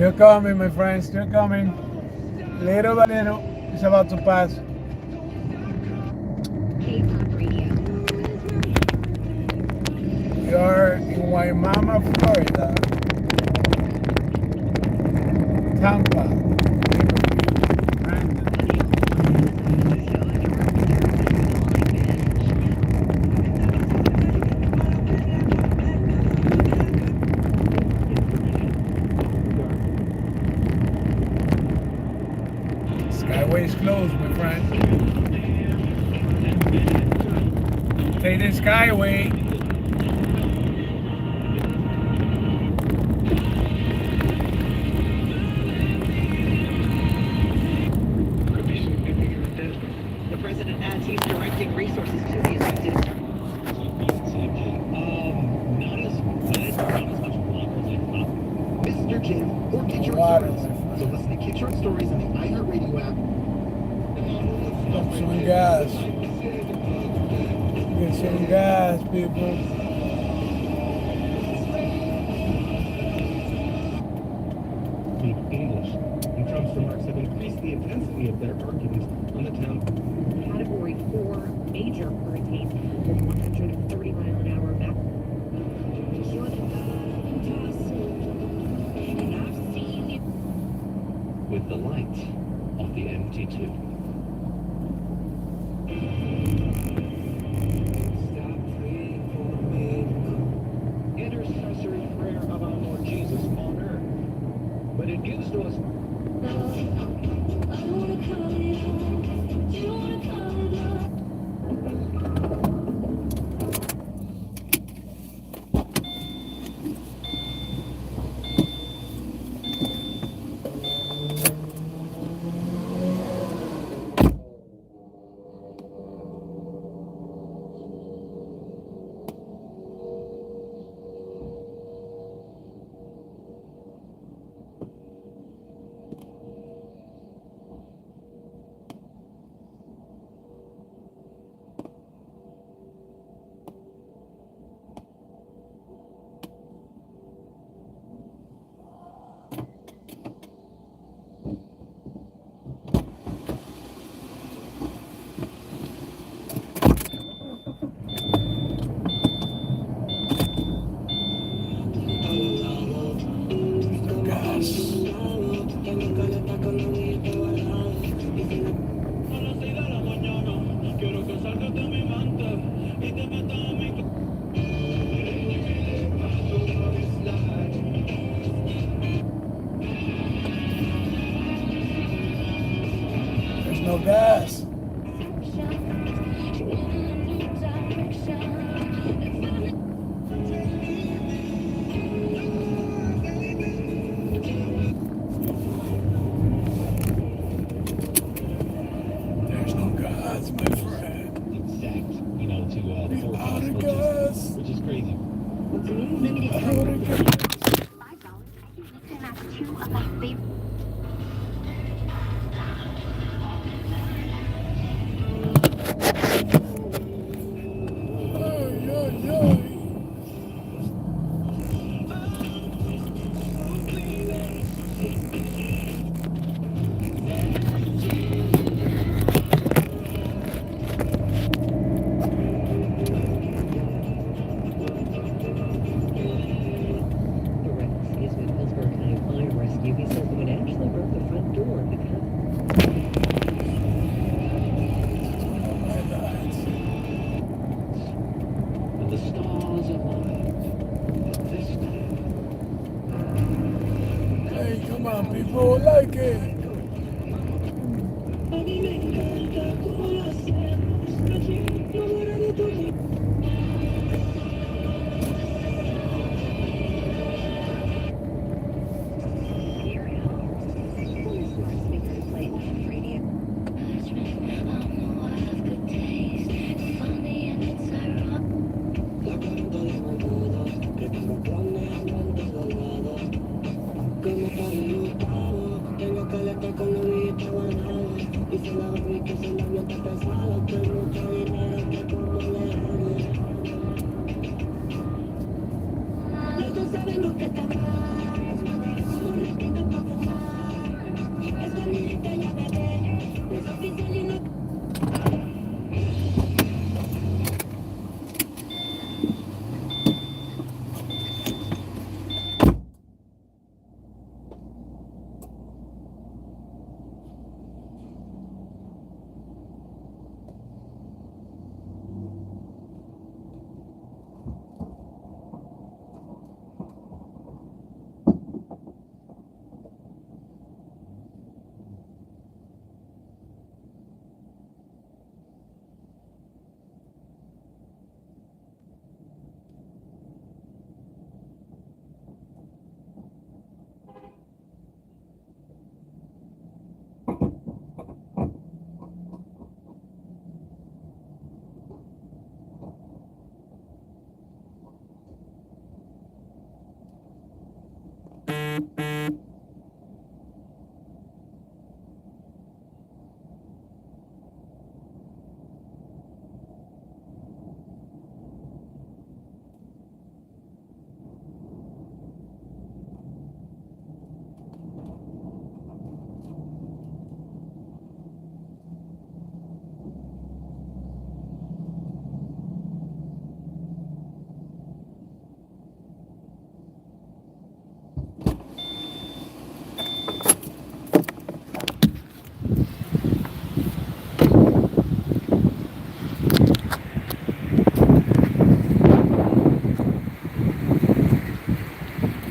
Still coming, my friends, still coming. Little by little, it's about to pass. We are in Waimama, Florida. Tampa. Skyway is closed, my friend. Take the Skyway. The president adds he's directing resources to the affected. Not as much water. Mr. Jim, or Kid Short Stories. So listen to Kid Short Stories on the iHeartRadio app. Pump some gas. Get some gas, people. Speak English, and Trump's remarks have increased the intensity of their arguments on the town. Category 4 major hurricane with 130 mile an hour back. With the light of the MT2. Intercessory prayer of our Lord Jesus on earth. But it gives to us There's no gas. There's no gas, my friend. Exact, to the We're out forecast, of gas. which is crazy. Out of gas. Ay, ay, ay. He's with Hillsborough County Fire Rescue. He says the wind actually broke the front door of the car. But the stars aligned. And this time, Hey, come on, people, like it. Como para el octavo, tengo que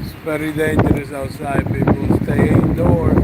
It's very dangerous outside, people. Stay indoors.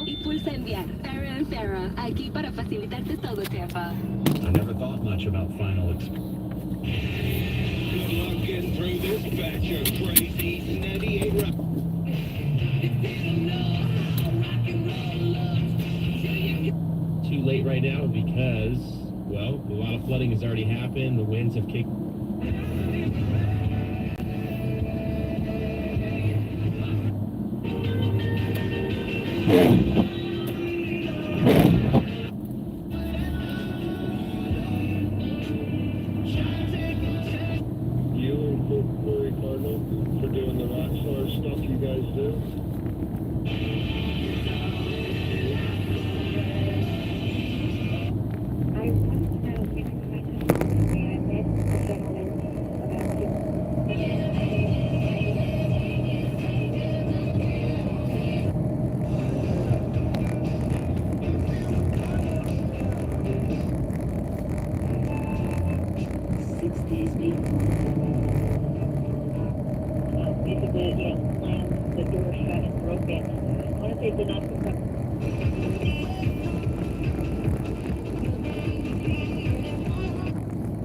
Impulsa enviar. Farrah and Farrah, aquí para facilitarte todo, jefa. I never thought much about final Looking through this batch of crazy 98 Too late right now because, well, a lot of flooding has already happened. The winds have kicked. You and Corey Cardinal for doing the rock star stuff you guys do. I wanted to know if you might have I met a gentleman about basically, slammed the door shut and broke it. I want to say did not pick up.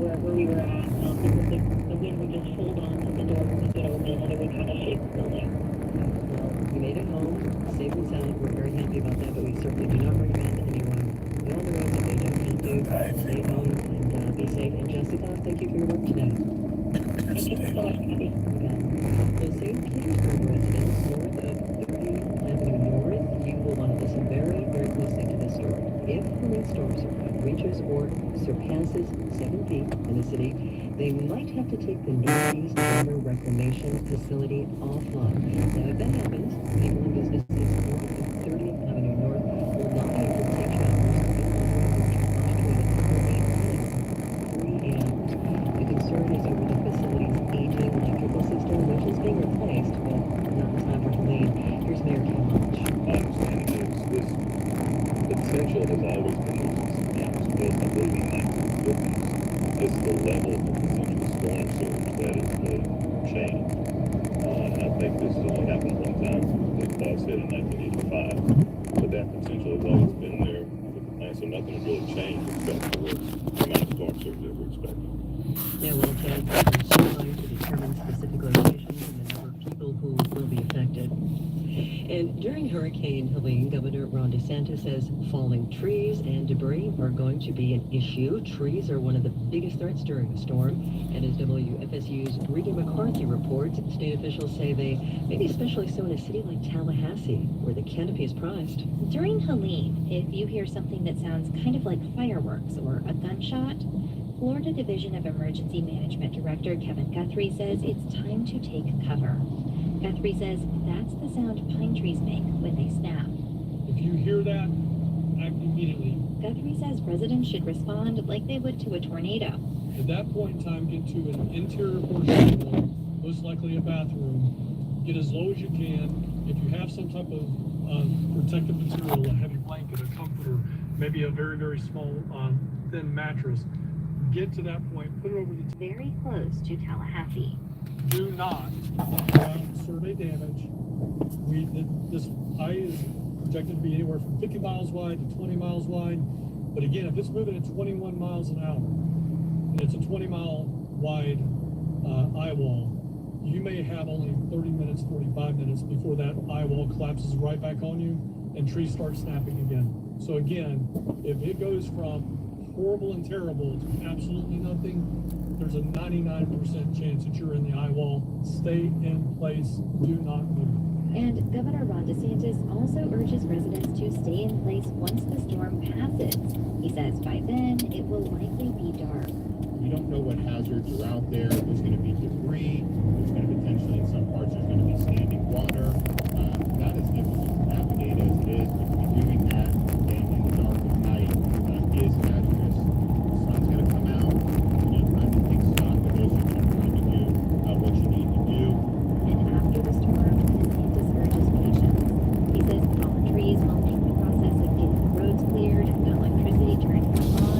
Where we were at, because the wind would just hold on to the door when we get open and it would kind of shake the building. Well, we made it home, safe and sound. We're very happy about that, but we certainly do not recommend anyone go on the road that they don't need to. Stay home and be safe. And Jessica, thank you for your work today. Thank you so much, Kathy. So St. Petersburg residents north of 30th Avenue North, you will want to listen very, very closely to this story. If Helene storm surge reaches or surpasses 7 feet in the city, they might have to take the Northeast Water Reclamation Facility offline. Now, if that happens, people and businesses north of 30th Avenue North will not be able to take showers and the concern is over the facility's aging electrical system, which is being replaced, but not in time for Helene. Here's Mayor Kim Munch. My understanding is this potential has always been but I believe in 1950s. It's the level of the potential storm surge that is the change. And I think this has only happened one time. The class hit in 1985. But that potential has always been there. And so nothing has really changed except for the amount of storm surge that we're expecting. Yeah, well, Chad, we're still trying to determine specific locations and the number of people who will be affected. And during Hurricane Helene, Governor Ron DeSantis says falling trees and debris are going to be an issue. Trees are one of the biggest threats during a storm. And as WFSU's Regan McCarthy reports, state officials say they may be especially so in a city like Tallahassee, where the canopy is prized. During Helene, if you hear something that sounds kind of like fireworks or a gunshot, Florida Division of Emergency Management Director Kevin Guthrie says it's time to take cover. Guthrie says that's the sound pine trees make when they snap. If you hear that, act immediately. Guthrie says residents should respond like they would to a tornado. At that point in time, get to an interior portion of the home, most likely a bathroom. Get as low as you can. If you have some type of protective material, a heavy blanket, a comforter, maybe a very, very small thin mattress, get to that point, put it over the Very close to Tallahassee. Do not survey damage. This eye is projected to be anywhere from 50 miles wide to 20 miles wide. But again, if it's moving at 21 miles an hour and it's a 20-mile wide eye wall, you may have only 30 minutes, 45 minutes before that eye wall collapses right back on you and trees start snapping again. So again, if it goes from horrible and terrible to absolutely nothing, there's a 99% chance that you're in the eye wall. Stay in place. Do not move. And Governor Ron DeSantis also urges residents to stay in place once the storm passes. He says by then, it will likely be dark. We don't know what hazards are out there. There's going to be debris. There's going to potentially, in some parts, there's going to be standing water. Not as difficult to navigate as it is, but to be doing that in the dark of night is hazardous. The sun's going to come out. You need time to take stock of those who are trying to do what you need to do. And after the storm, DeSantis urges patience. He says fallen trees will make the process of getting the roads cleared and the electricity turned back on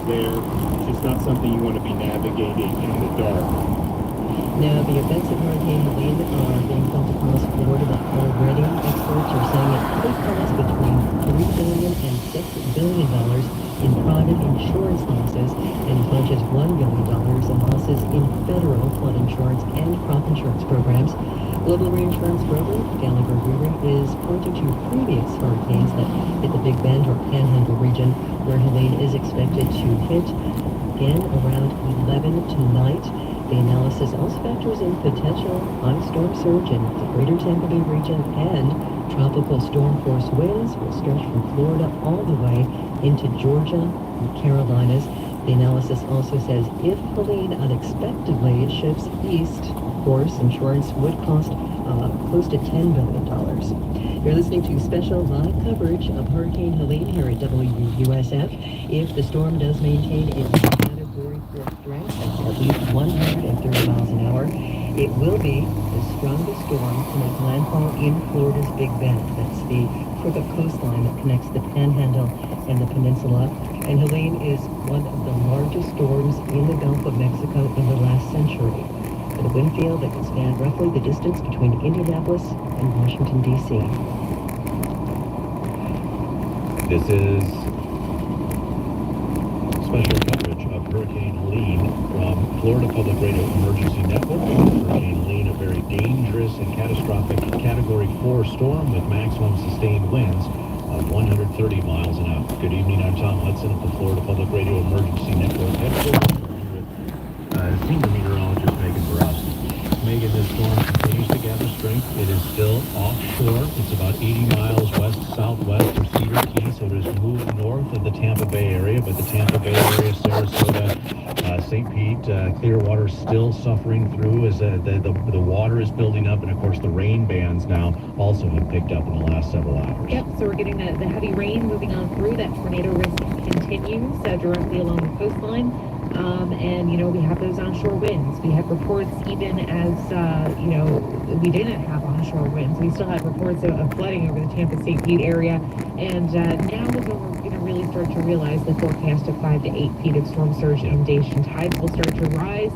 there. It's just not something you want to be navigating in the dark. Now, the events of Hurricane Helene are being felt across Florida already. Experts are saying it could cost between $3 billion and $6 billion in private insurance losses and as much as $1 billion in losses in federal flood insurance and crop insurance programs. Global reinsurance broker Gallagher Weary is pointing to previous hurricanes that hit the Big Bend or Panhandle region, where Helene is expected to hit again around 11 tonight. The analysis also factors in potential high storm surge in the greater Tampa Bay region, and tropical storm force winds will stretch from Florida all the way into Georgia and Carolinas. The analysis also says if Helene unexpectedly shifts east, of course, insurance would cost close to $10 billion. You're listening to special live coverage of Hurricane Helene here at WUSF. If the storm does maintain its Category 4 strength at least 130 miles an hour, it will be the strongest storm to make landfall in Florida's Big Bend. That's the crooked coastline that connects the Panhandle and the peninsula. And Helene is one of the largest storms in the Gulf of Mexico in the last century, at a wind field that can span roughly the distance between Indianapolis and Washington, D.C. This is special coverage of Hurricane Helene from Florida Public Radio Emergency Network. Hurricane Helene, a very dangerous and catastrophic Category 4 storm with maximum sustained winds of 130 miles an hour. Good evening, I'm Tom Hudson at the Florida Public Radio Emergency Network headquarters. Senior meteorologist Megan Borowski. Megan, this storm continues to gather strength. It is still offshore. It's about 80 miles west-southwest of Cedar Key, so it has moved north of the Tampa Bay area, but the Tampa Bay area, Sarasota, St. Pete, Clearwater still suffering through as the water is building up, and of course the rain bands now also have picked up in the last several hours. Yep, so we're getting the heavy rain moving on through. That tornado risk continues directly along the coastline. And, we have those onshore winds. We have reports even as, we didn't have onshore winds. We still had reports of flooding over the Tampa St. Pete area. And now is when we're going to really start to realize the forecast of 5 to 8 feet of storm surge inundation. Tides will start to rise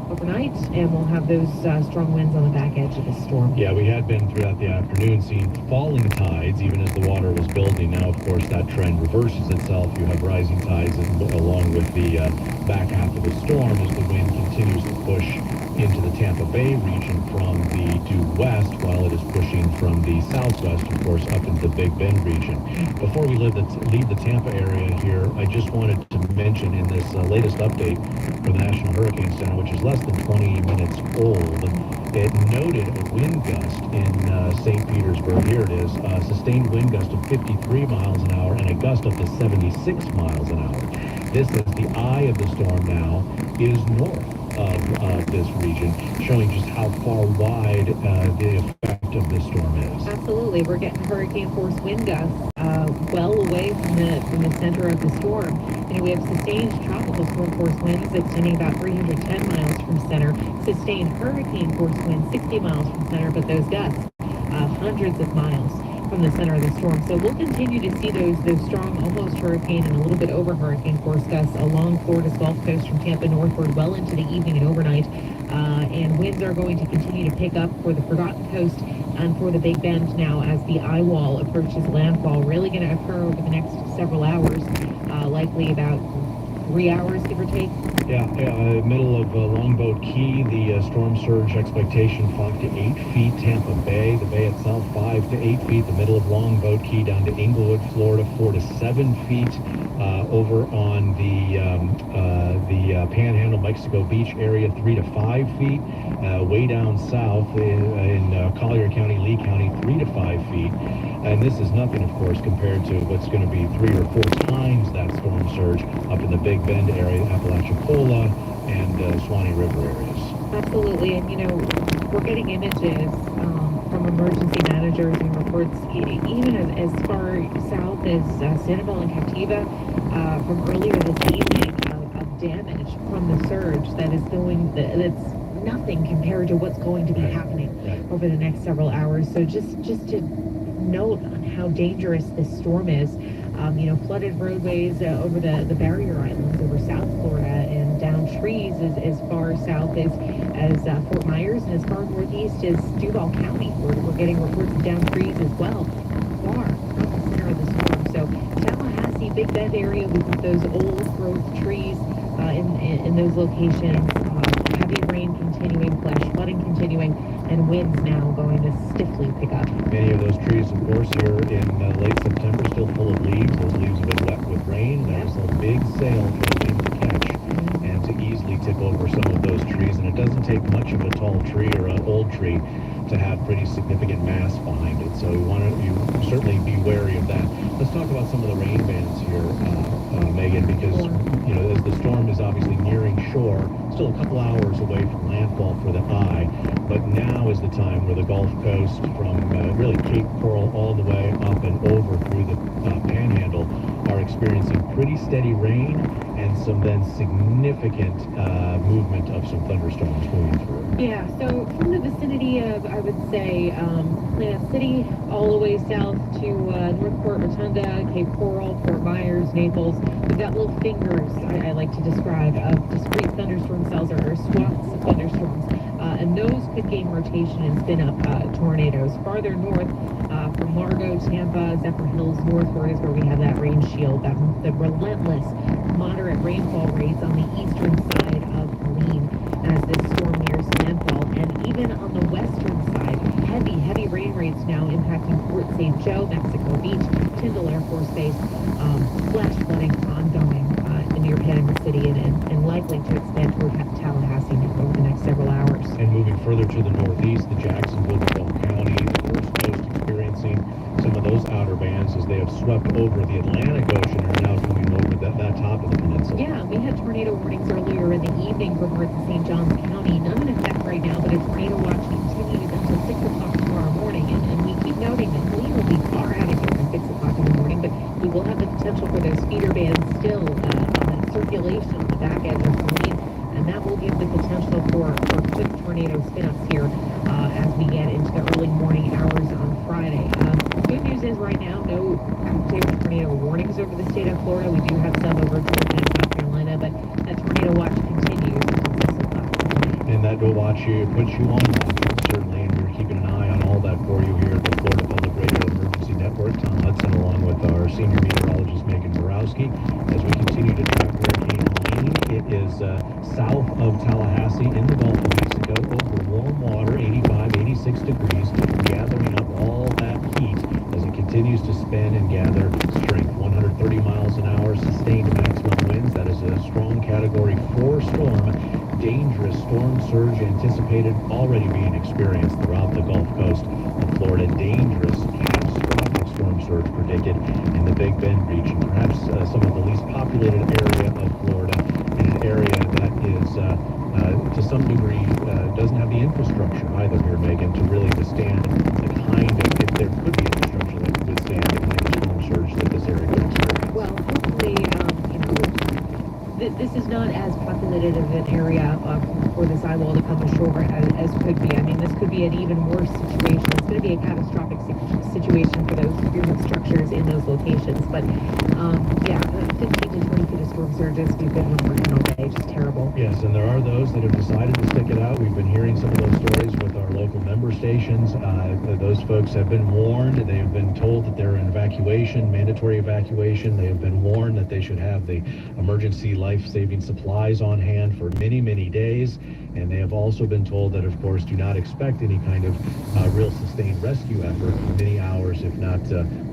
overnight, and we'll have those strong winds on the back edge of the storm. Yeah, we had been throughout the afternoon seeing falling tides even as the water was building. Now, of course, that trend reverses itself. You have rising tides along with the back half of the storm as the wind continues to push into the Tampa Bay region from the due west, while it is pushing from the southwest, of course, up into the Big Bend region. Before we leave the Tampa area here, I just wanted to mention in this latest update from the National Hurricane Center, which is less than 20 minutes old, it noted a wind gust in St. Petersburg. Here it is, sustained wind gust of 53 miles an hour and a gust up to 76 miles an hour. This is the eye of the storm now is north of this region, showing just how far wide the effect of this storm is. Absolutely. We're getting hurricane force wind gusts well away from the center of the storm. You know, we have sustained tropical storm force winds extending about 310 miles from center, sustained hurricane force winds 60 miles from center, but those gusts hundreds of miles from the center of the storm. So we'll continue to see those strong, almost hurricane and a little bit over hurricane force gusts along Florida's Gulf Coast from Tampa northward well into the evening and overnight. And winds are going to continue to pick up for the Forgotten Coast and for the Big Bend now as the eye wall approaches landfall. Really going to occur over the next several hours, likely about 3 hours, give or take. Yeah, middle of Longboat Key, the storm surge expectation 5 to 8 feet. Tampa Bay, the bay itself 5 to 8 feet. The middle of Longboat Key down to Inglewood, Florida, 4 to 7 feet. Over on the Panhandle, Mexico Beach area, 3 to 5 feet. Way down south in Collier County, Lee County, 3 to 5 feet. And this is nothing, of course, compared to what's going to be 3 or 4 times that storm surge up in the Big Bend area, Apalachicola, and Swanee River areas. Absolutely. And, you know, we're getting images from emergency managers and reports even as far south as Sanibel and Captiva from earlier this evening of damage from the surge that is that's nothing compared to what's going to be happening over the next several hours. So just to note on how dangerous this storm is. You know, flooded roadways over the barrier islands over South Florida and down trees as far south as Fort Myers and as far northeast as Duval County. We're getting reports of down trees as well, far from the center of the storm. So Tallahassee, Big Bend area, we've got those old growth trees in those locations. Heavy rain continuing, flash flooding continuing, and winds now going to stiffly pick up. Many of those trees, of course, here in late September, still full of leaves. Those leaves have been wet with rain. There's a big sail for the wind to catch and to easily tip over some of those trees. And it doesn't take much of a tall tree or an old tree to have pretty significant mass behind it. So you certainly be wary of that. Let's talk about some of the rain bands here, Megan, because you know, as the storm is obviously nearing shore, still a couple hours away from landfall for the eye, but now is the time where the Gulf Coast from really Cape Coral all the way up and over through the Panhandle are experiencing pretty steady rain and some then significant movement of some thunderstorms moving through. Yeah, so from the vicinity of, I would say, Atlantic City, all the way south to Northport, Rotunda, Cape Coral, Fort Myers, Naples, we've got little fingers, I like to describe, of discrete thunderstorm cells or swaths of thunderstorms. And those could gain rotation and spin up tornadoes. Farther north, from Largo, Tampa, Zephyr Hills northward is where we have that rain shield, the relentless moderate rainfall rates on the eastern side of Helene as this storm nears landfall. And even on the western side, heavy rain rates now impacting Port St. Joe, Mexico Beach, Tyndall Air Force Base, flash flooding ongoing near Panama City and likely to expand toward Tallahassee over the next several hours. And moving further to the northeast, the Jacksonville, Duval County, the first coast experiencing some of those outer bands as they have swept over the Atlantic Ocean and are now coming over that top of the peninsula. Yeah, we had tornado warnings earlier in the evening for parts of St. Johns County. None in effect right now, but a tornado watch continues until 6 o'clock tomorrow morning. And we keep noting that Helene will be far out of here at 6 o'clock in the morning, but we will have the potential for those feeder bands still on that circulation on the back edge of Helene. And that will give the potential for quick tornado spin-ups here as we get into is south of Tallahassee in the Gulf of Mexico, over warm water, 85, 86 degrees, gathering up all that heat as it continues to spin and gather strength. 130 miles an hour, sustained maximum winds. That is a strong Category 4 storm. Dangerous storm surge anticipated, already being experienced throughout the Gulf Coast of Florida. Dangerous, catastrophic storm surge predicted in the Big Bend region, perhaps some of the least populated area of Florida, and an area that is, to some degree, doesn't have the infrastructure either here, Megan, to really withstand the kind of, if there could be infrastructure that could withstand the kind of storm surge that this area could experience. Well, hopefully, this is not as populated of an area for this eye wall to come ashore as could be. I mean, this could be an even worse situation. It's going to be a catastrophic situation for those structures in those locations. But yeah, 15 to 20 feet of storm surges we've been reporting all day. Just terrible. Yes, and there are those that have decided to stick it out. We've been hearing some of those stories with our local member stations. Those folks have been warned. They have been told that they're in evacuation, mandatory evacuation. They have been warned that they should have the emergency life-saving supplies on hand for many, many days. And they have also been told that, of course, do not expect any kind of real sustained rescue effort for many hours, if not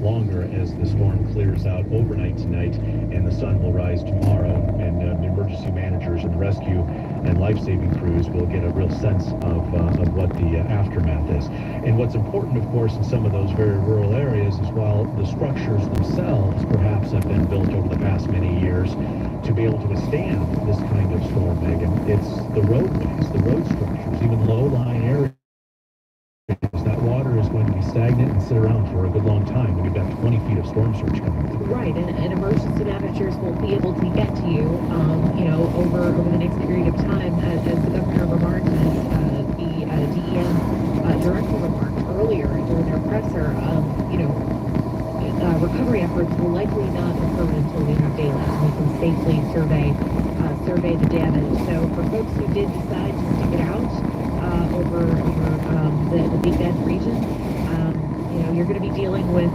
longer, as the storm clears out overnight tonight and the sun will rise tomorrow. And the emergency managers and the rescue and life-saving crews will get a real sense of what the aftermath is. And what's important, of course, in some of those very rural areas is while the structures themselves perhaps have been built over the past many years to be able to withstand this kind of storm, Megan, it's the roadways, the road structures, even low-lying areas. That water is going to be stagnant and sit around for a good long time when you've got 20 feet of storm surge coming through. Right, and emergency managers won't be able to get to you, over the next period of time, as the governor remarked, as the DEM director remarked earlier during their presser. Recovery efforts will likely not occur until we have daylight and we can safely survey the damage. So for folks who did decide to stick it out over the Big Bend region, you're going to be dealing with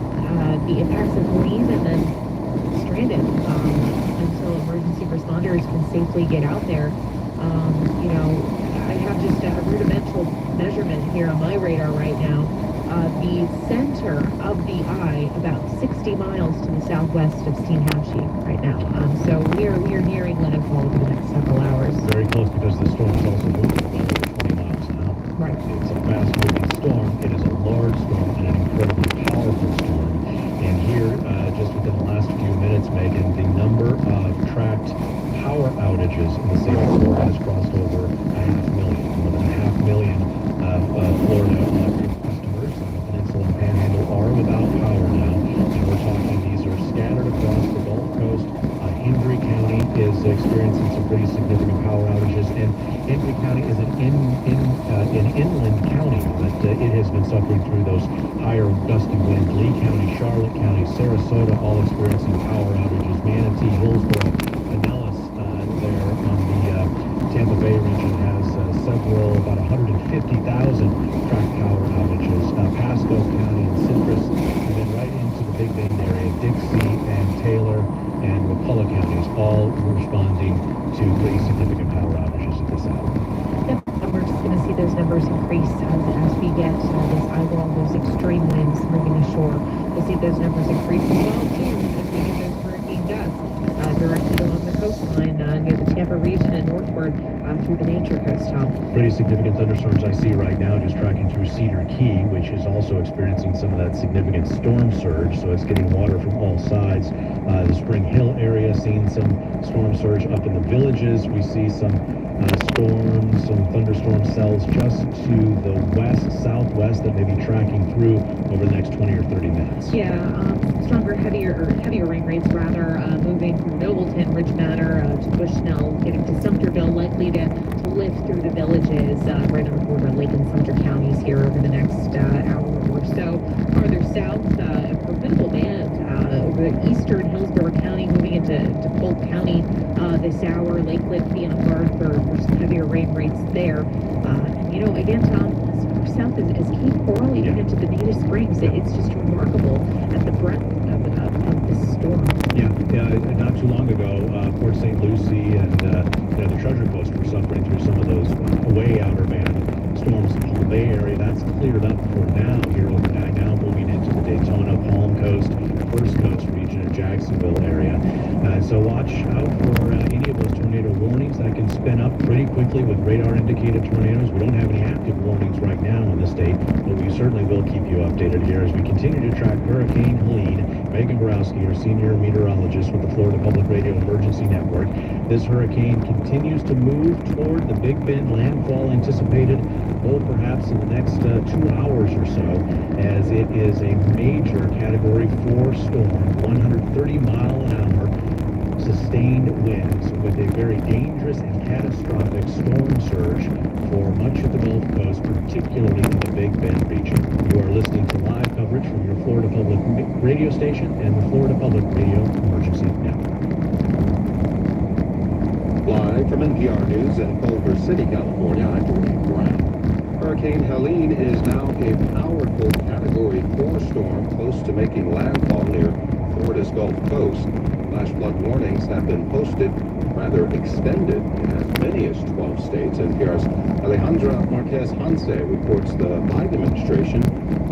the impacts of Helene and then stranded until emergency responders can safely get out there. I have just a rudimental measurement here on my radar right now. The center of the eye, about 60 miles to the southwest of Steenhatchee right now. So we are nearing landfall over the next several hours. Very close, because the storm is also moving well over 20 miles an hour. Right. It's a fast-moving storm. It is a large storm and an incredibly powerful storm. And here, just within the last few minutes, Megan, the number of tracked power outages in the state of Florida has crossed over 500,000. More than 500,000 Florida electric customers on the Peninsula and Panhandle are without power now. And we're talking, these are scattered across the Gulf Coast. Hendry County is experiencing some pretty significant power outages, and Hendry County is an inland county, but it has been suffering through those higher gusty winds. Lee County, Charlotte County, Sarasota, all experiencing power outages. Manatee, Hillsborough, Pinellas, there on the Tampa Bay region has about 150,000 tracked power outages. Pasco County and Citrus, and then right into the Big Bend area, Dixie and Taylor and McCullough counties, all responding to pretty significant power outages at this hour. Yep, and we're just going to see those numbers increase as we get this eye wall, those extreme winds moving ashore. We'll see those numbers increase as well, too, as we get those hurricane gusts directed along the coastline near the Tampa region and northward through the Nature Coast, Tom. Pretty significant thunderstorms I see right now, just tracking through Cedar Key, which is also experiencing some of that significant storm surge, so it's getting water from all sides. The Spring Hill area seeing some storm surge up in the villages. We see some thunderstorm cells just to the west, southwest that may be tracking through over the next 20 or 30 minutes. Yeah, stronger, heavier rain rates rather, moving from Nobleton, Ridge Manor to Bushnell, getting to Sumterville, likely to lift through the villages right on the border of Lake and Sumter counties here over the next hour or so. Farther south, a formidable band over eastern Hillsborough County, moving into Polk County this hour. Lakeland being on guard for some heavier rain rates there. And again, Tom, as far south as Cape Coral, even into the Native Springs, it's just remarkable at the breadth of this storm. Yeah, not too long ago, Port St. Lucie and the that's cleared up for now here overnight. Now moving into the Daytona, Palm Coast, First Coast region of Jacksonville area. So watch out for any of those tornado warnings that can spin up pretty quickly with radar-indicated tornadoes. We don't have any active warnings right now in the state, but we certainly will keep you updated here as we continue to track Hurricane Helene. Megan Borowski, our senior meteorologist with the Florida Public Radio Emergency Network. This hurricane continues to move toward the Big Bend, landfall anticipated, perhaps in the next 2 hours or so, as it is a major Category 4 storm, 130 mile an hour sustained winds with a very dangerous and catastrophic storm surge for much of the Gulf Coast, particularly in the Big Bend region. You are listening to live coverage from your Florida Public Radio station and the Florida Public Radio Emergency Network. Live from NPR News in Culver City, California, I'm Dwayne Brown. Hurricane Helene is now a powerful Category 4 storm close to making landfall near Florida's Gulf Coast. Flash flood warnings have been posted, rather extended, in as many as 12 states. NPR's Alejandra Marquez-Hanse reports the Biden administration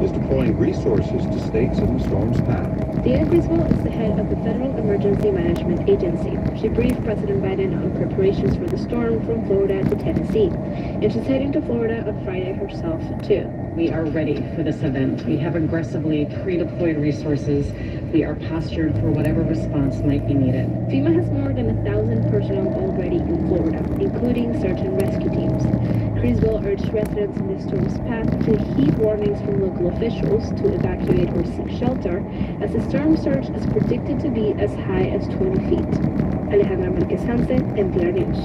is deploying resources to states in the storm's path. Dana Griswold is the head of the Federal Emergency Management Agency. She briefed President Biden on preparations for the storm from Florida to Tennessee. And she's heading to Florida on Friday herself, too. We are ready for this event. We have aggressively pre-deployed resources. We are postured for whatever response might be needed. FEMA has more than 1,000 personnel already in Florida, including search and rescue teams. Griswold urged residents in the storm's path to heed warnings from local officials to evacuate or seek shelter, as the storm surge is predicted to be as high as 20 feet. Alejandra Marquez-Hanse, NPR News.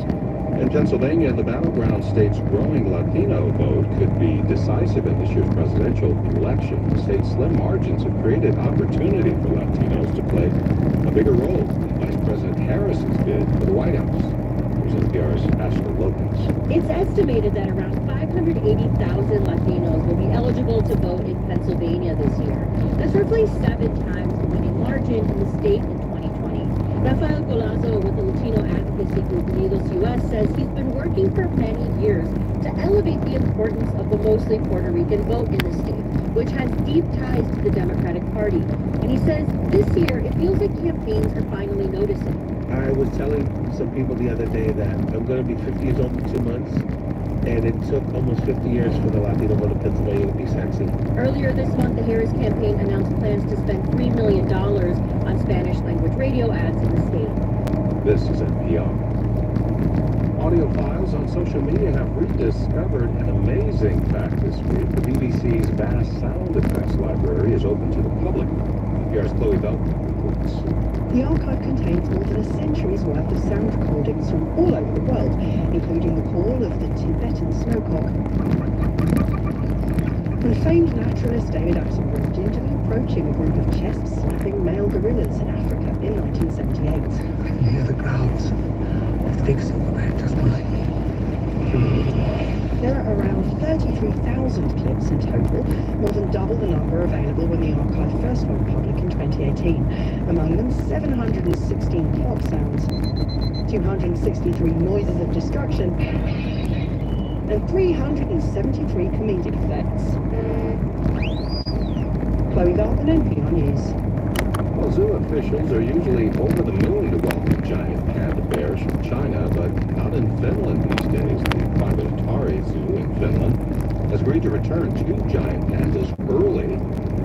In Pennsylvania, the battleground state's growing Latino vote could be decisive in this year's presidential election. The state's slim margins have created opportunity for Latinos to play a bigger role in Vice President Harris's bid for the White House. Here's NPR's Ashley Lopez. It's estimated that around 580,000 Latinos will be eligible to vote in Pennsylvania this year. That's roughly 7 times the winning margin in the state in 2020. Rafael Colazo with the Latino advocacy group Unidos US says he's been working for many years to elevate the importance of the mostly Puerto Rican vote in the state, which has deep ties to the Democratic Party. And he says this year it feels like campaigns are finally noticing. I was telling some people the other day that I'm going to be 50 years old in 2 months, and it took almost 50 years for the Latino vote in Pennsylvania to be sexy. Earlier this month, the Harris campaign announced plans to spend $3 million on Spanish-language radio ads in the state. This is NPR. Audiophiles on social media have rediscovered an amazing fact this week. The BBC's vast sound effects library is open to the public. NPR's Chloe Belton reports. The archive contains more than a century's worth of sound recordings from all over the world, including the call of the Tibetan snowcock. And famed naturalist David Attenborough gingerly approaching a group of chest-slapping male gorillas in Africa in 1978. You hear the growls of the big silverback just behind you. There are around 33,000 clips in total, more than double the number available when the archive first went public in 2018. Among them, 716 plot sounds, 263 noises of destruction, and 373 comedic effects. Chloe Dalton, NPR News. Well, zoo officials are usually over the moon to welcome giant panda bears from China, but not in Finland these days. The private Atari Zoo in Finland has agreed to return 2 giant pandas early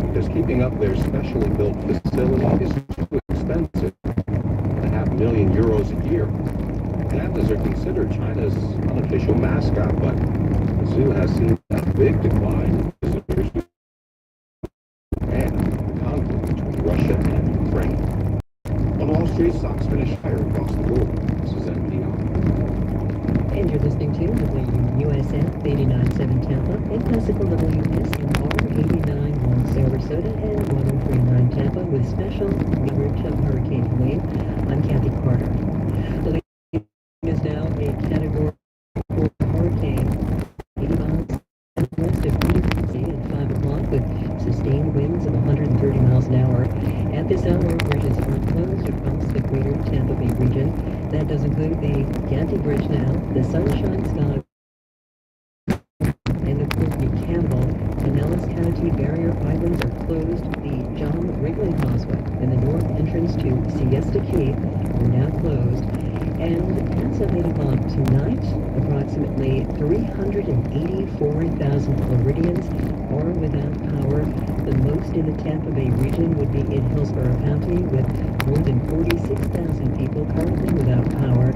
because keeping up their specially built facility is too expensive, €500,000 a year. Pandas are considered China's unofficial mascot, but the zoo has seen a big decline in visitors and the conflict between Russia and Ukraine. On Wall Street, stocks finished higher across the board. This is NPR. And you're listening to WUSF 89.7 Tampa and classical WSMR 89.1 Sarasota and 103.9 Tampa with special coverage of Hurricane Helene. I'm Kathy Carter. Helene is now a Category 4 hurricane, 80 miles west of Freedom at 5 o'clock with sustained winds of 130 miles an hour. At this hour, bridges are closed across the greater Tampa Bay region. That does include the Ganty Bridge now, the Sunshine Sky, and of course the Campbell Pinellas County barrier islands are closed. The John Wrigley Causeway and the north entrance to Siesta Key are now closed. And as of 8 o'clock tonight, approximately 384,000 Floridians are without power. The most in the Tampa Bay region would be in Hillsborough County, with more than 46,000 people currently without power.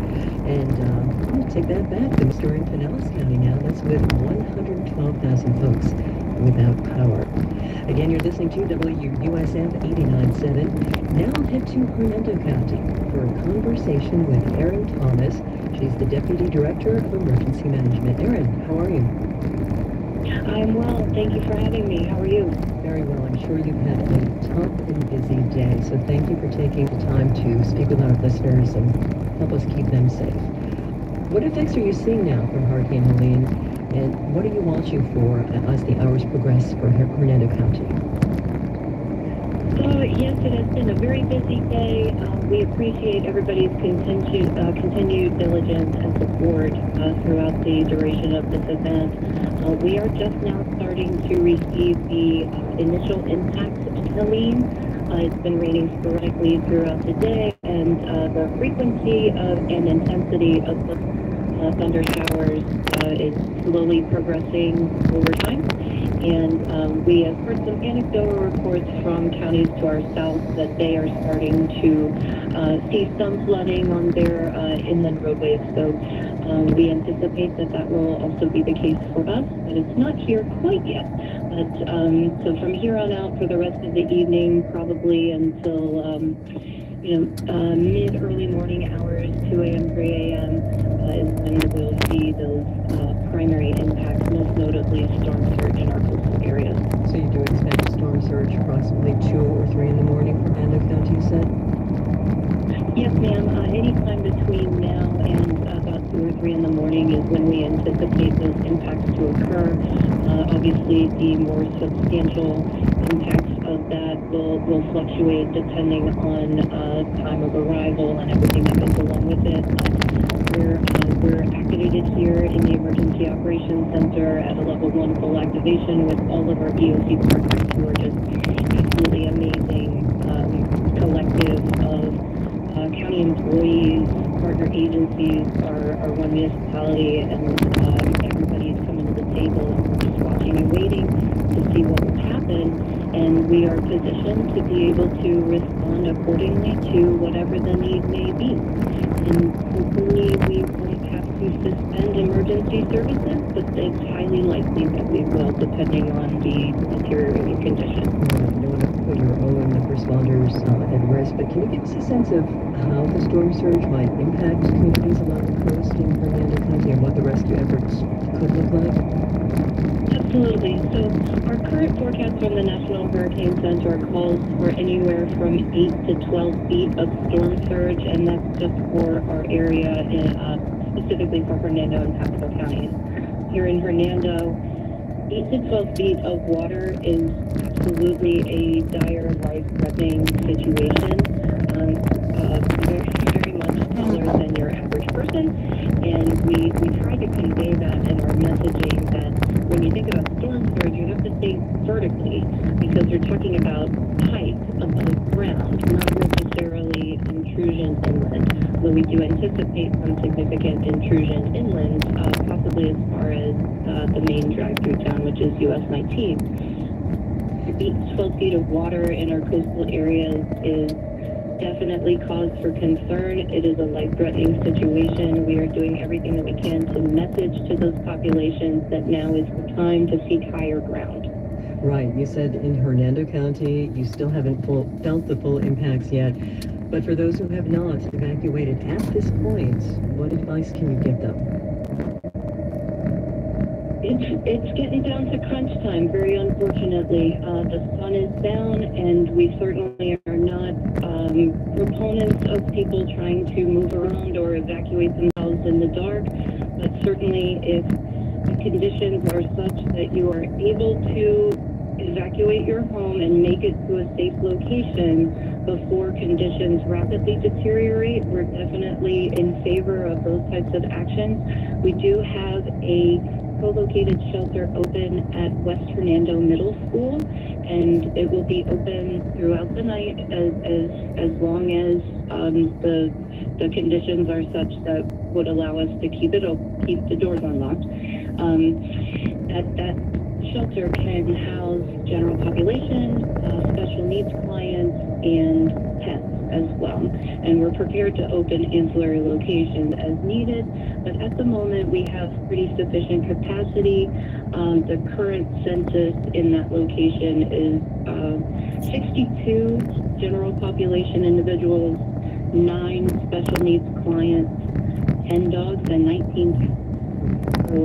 And I'm going to take that back. The store in Pinellas County now, that's with 112,000 folks without power. Again, you're listening to WUSF 89.7. Now I'll head to Hernando County for a conversation with Erin Thomas. She's the Deputy Director of Emergency Management. Erin, how are you? I'm well. Thank you for having me. How are you? Very well. I'm sure you've had a tough and busy day, so thank you for taking the time to speak with our listeners and help us keep them safe. What effects are you seeing now from Hurricane Helene, and what are you watching for as the hours progress for Hernando County? Yes, it has been a very busy day. We appreciate everybody's continued diligence and support throughout the duration of this event. We are just now starting to receive the initial impacts of Helene. It's been raining sporadically throughout the day, and the frequency and intensity of the thunder showers is slowly progressing over time. And we have heard some anecdotal reports from counties to our south that they are starting to see some flooding on their inland roadways. So we anticipate that will also be the case for us, but it's not here quite yet. But so from here on out, for the rest of the evening, probably until mid-early morning hours, 2 a.m., 3 a.m., is when we'll see those primary impacts, most notably storm surge in our coastal areas. So you do expect a storm surge approximately 2 or 3 in the morning for Hernando County, you said? Yes, ma'am. Anytime between now and about 2 or 3 in the morning is when we anticipate those impacts to occur. Obviously, the more substantial impacts of that will fluctuate depending on time of arrival and everything that goes along with it. We're activated here in the Emergency Operations Center at a level 1 full activation with all of our EOC partners who are just absolutely amazing collective of county employees, partner agencies, our one municipality, and everybody's coming to the table. We're just watching and waiting to see what will happen, and we are positioned to be able to respond accordingly to whatever the need may be. And hopefully we won't have to suspend emergency services, but it's highly likely that we will, depending on the deteriorating conditions. I don't want to put your own responders at risk, but can you give us a sense of how the storm surge might impact communities along the coast in Hernando County and what the rescue efforts could look like? Absolutely. So our current forecast from the National Hurricane Center calls for anywhere from 8 to 12 feet of storm surge, and that's just for our area, specifically for Hernando and Pasco counties. Here in Hernando, 8 to 12 feet of water is absolutely a dire, life-threatening situation. Very much taller than your average person, and we try to convey that in our messaging that when you think about storm surge, you have to think vertically, because you're talking about height above ground, not necessarily intrusion inland. Though we do anticipate some significant intrusion inland, possibly as far as the main drive-through town, which is US 19. 8 to 12 feet of water in our coastal areas is definitely cause for concern. It is a life-threatening situation. We are doing everything that we can to message to those populations that now is the time to seek higher ground. Right. You said in Hernando County, you still haven't felt the full impacts yet. But for those who have not evacuated at this point, what advice can you give them? It's getting down to crunch time, very unfortunately. The sun is down, and we certainly are not proponents of people trying to move around or evacuate themselves in the dark. But certainly, if the conditions are such that you are able to evacuate your home and make it to a safe location before conditions rapidly deteriorate, we're definitely in favor of those types of actions. We do have a co-located shelter open at West Hernando Middle School, and it will be open throughout the night as long as the conditions are such that would allow us to keep the doors unlocked. That shelter can house general population, special needs clients, and pets as well. And we're prepared to open ancillary locations as needed, but at the moment we have pretty sufficient capacity. The current census in that location is 62 general population individuals, 9 special needs clients, 10 dogs, and 19 cats. So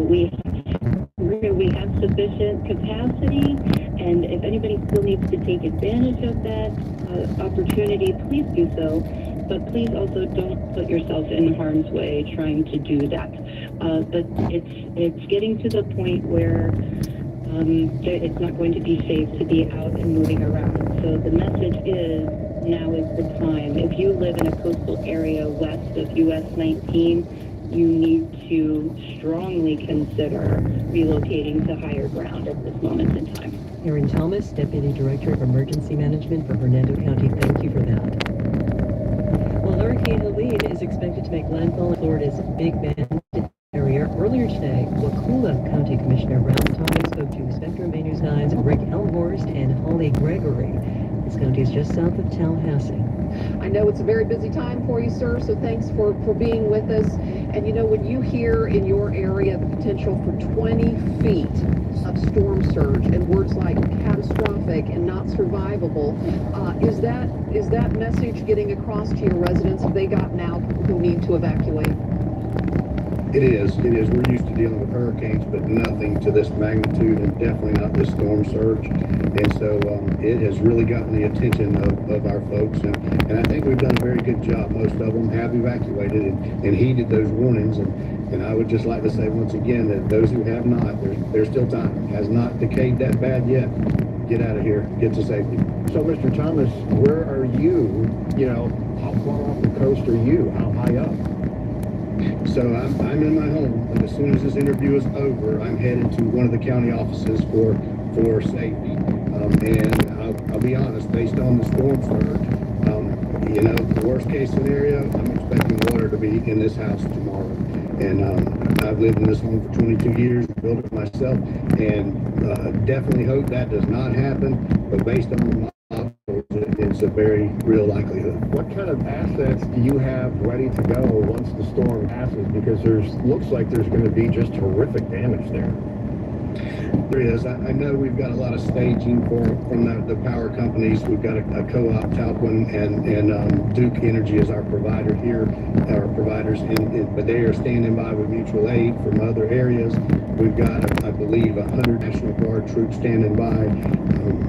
we have sufficient capacity, and if anybody still needs to take advantage of that opportunity, please do so. But please also don't put yourself in harm's way trying to do that. But it's getting to the point where it's not going to be safe to be out and moving around. So the message is, now is the time. If you live in a coastal area west of US 19, you need to strongly consider relocating to higher ground at this moment in time. Erin Thomas, Deputy Director of Emergency Management for Hernando County, thank you for that. Well, Hurricane Helene is expected to make landfall in Florida's Big Bend area. Earlier today, Wakulla County Commissioner Ralph Thomas spoke to Spectrum Bay News 9's Rick Elmhorst and Holly Gregory. This county is just south of Tallahassee. I know it's a very busy time for you, sir, so thanks for being with us. And you know, when you hear in your area the potential for 20 feet of storm surge and words like catastrophic and not survivable, is that message getting across to your residents? Have they gotten out who need to evacuate? It is. We're used to dealing with hurricanes, but nothing to this magnitude, and definitely not this storm surge. And so it has really gotten the attention of our folks. And I think we've done a very good job. Most of them have evacuated and heeded those warnings. And I would just like to say once again that those who have not, there's still time. It has not decayed that bad yet. Get out of here. Get to safety. So, Mr. Thomas, where are you? You know, how far off the coast are you? How high up? So I'm in my home, but as soon as this interview is over, I'm headed to one of the county offices for safety. And I'll be honest, based on the storm surge, you know, the worst case scenario, I'm expecting water to be in this house tomorrow. And I've lived in this home for 22 years, built it myself, and definitely hope that does not happen. But based on the model, it's a very real likelihood. What kind of assets do you have ready to go once the storm passes? Because looks like there's going to be just horrific damage there. There is. I know we've got a lot of staging from the power companies. We've got a co-op, Talquin, and Duke Energy is our provider here, our providers, but they are standing by with mutual aid from other areas. We've got, I believe, 100 National Guard troops standing by.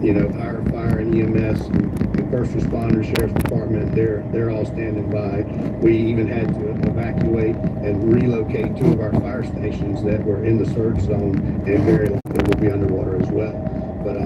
You know, our fire and EMS and first responders, sheriff's department, they're all standing by. We even had to evacuate and relocate 2 of our fire stations that were in the surge zone, and very likely will be underwater as well. But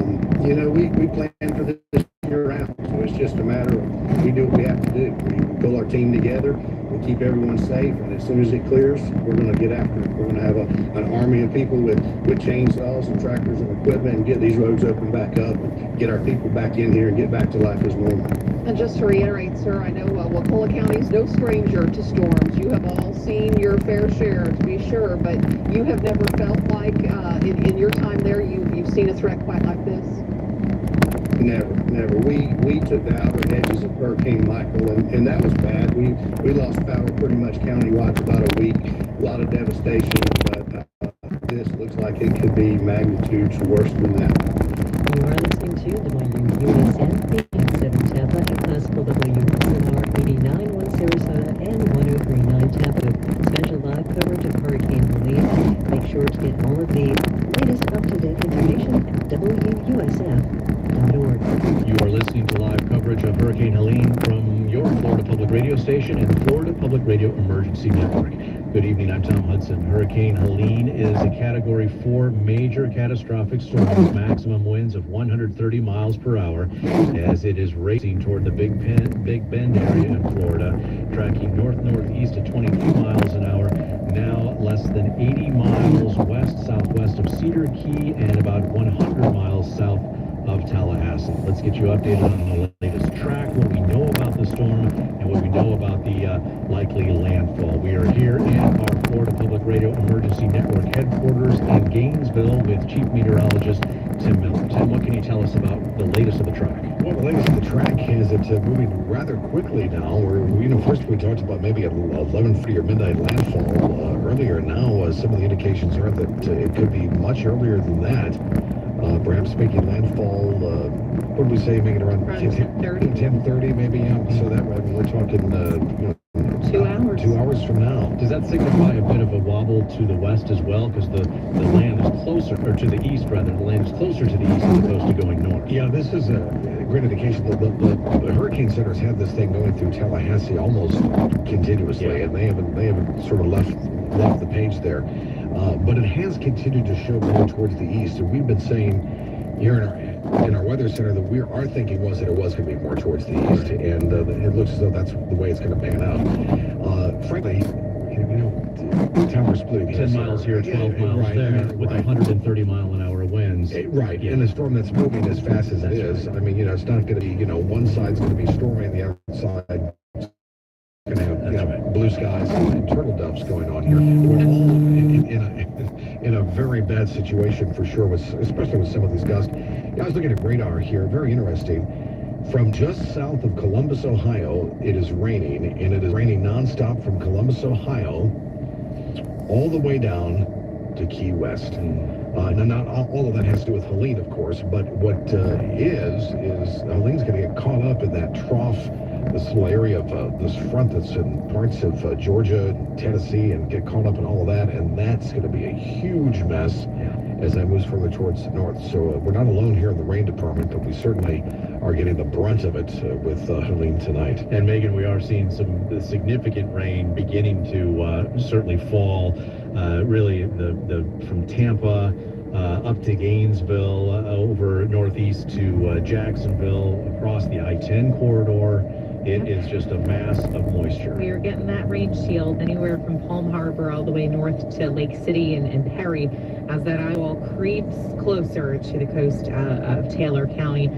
you know, we plan for this year round, so it's just a matter of we do what we have to do. We pull our team together, we keep everyone safe, and as soon as it clears, we're going to get after it. We're going to have an army of people with chainsaws and tractors and equipment and get these roads open back up and get our people back in here and get back to life as normal. And just to reiterate, sir, I know Wakulla County is no stranger to storms. You have all seen your fair share, to be sure, but you have never felt like in your time there you've seen a threat quite like this? Never. We took the outer edges of Hurricane Michael, and that was bad. We lost power pretty much countywide for about a week. A lot of devastation, but this looks like it could be magnitudes worse than that. You are listening to WUSN 87 Tampa and classical WSNR 89 1 Sarasota and 103.9 Tampa. Special live coverage of Hurricane Helene. Make sure to get all of the latest up-to-date information at WUSF.org. You are listening to live coverage of Hurricane Helene from your Florida Public Radio station and the Florida Public Radio Emergency Network. Good evening, I'm Tom Hudson. Hurricane Helene is a Category 4 major catastrophic storm with maximum winds of 130 miles per hour as it is racing toward the Big Bend area in Florida, tracking north-northeast at 22 miles an hour, now less than 80 miles west-southwest of Cedar Key and about 100 miles south of Tallahassee. Let's get you updated on the latest track, what we know about the storm, and what we know about the likely landfall. We are here in our Florida Public Radio Emergency Network headquarters in Gainesville with Chief Meteorologist Tim Miller. Tim, what can you tell us about the latest of the track? Well, the latest of the track is it's moving rather quickly now. First we talked about maybe an 11:30 or midnight landfall earlier. Now, some of the indications are that it could be much earlier than that. Perhaps making landfall, what did we say, making around 10:30 maybe, yeah. So that we're talking, 2 hours. 2 hours from now. Does that signify a bit of a wobble to the west as well? Because the land is closer, or to the east rather, the land is closer to the east as opposed to going north. Yeah, this is a great indication. The Hurricane Center's had this thing going through Tallahassee almost continuously, and they haven't sort of left the page there. But it has continued to show more towards the east, and we've been saying here in our weather center that our thinking was that it was going to be more towards the east, and it looks as though that's the way it's going to pan out. Frankly, time we're splitting 10 miles here, 12 miles there, with 130 mile an hour winds. Right, and a storm that's moving as fast as it is. Right. I mean, it's not going to be, one side's going to be stormy and the other side going to have blue skies and turtle doves going on here. We're all in a very bad situation for sure, especially with some of these gusts. I was looking at radar here, very interesting. From just south of Columbus, Ohio, it is raining, and it is raining nonstop from Columbus, Ohio, all the way down to Key West. Now, not all of that has to do with Helene, of course, but what is Helene's going to get caught up in that trough, this little area of this front that's in parts of Georgia, Tennessee, and get caught up in all of that, and that's going to be a huge mess as that moves further towards the north. So we're not alone here in the rain department, but we certainly are getting the brunt of it with Helene tonight. And Megan, we are seeing some significant rain beginning to certainly fall. Really, from Tampa up to Gainesville, over northeast to Jacksonville, across the I-10 corridor. It is just a mass of moisture. We are getting that rain shield anywhere from Palm Harbor all the way north to Lake City and Perry as that eye wall creeps closer to the coast of Taylor County.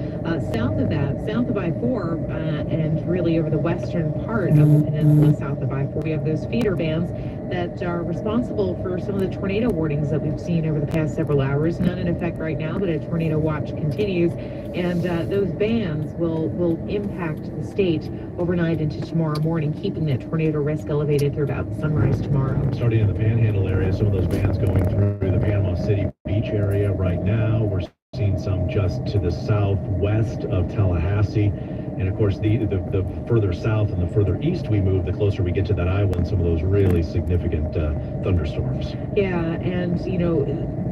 South of that, south of I-4 and really over the western part of the peninsula south of I-4, we have those feeder bands that are responsible for some of the tornado warnings that we've seen over the past several hours. None in effect right now, but a tornado watch continues. And those bands will impact the state overnight into tomorrow morning, keeping that tornado risk elevated through about sunrise tomorrow. Starting in the Panhandle area, some of those bands going through the Panama City Beach area right now. We're seeing some just to the southwest of Tallahassee. And of course, the further south and the further east we move, the closer we get to that Iowa and some of those really significant thunderstorms. Yeah, and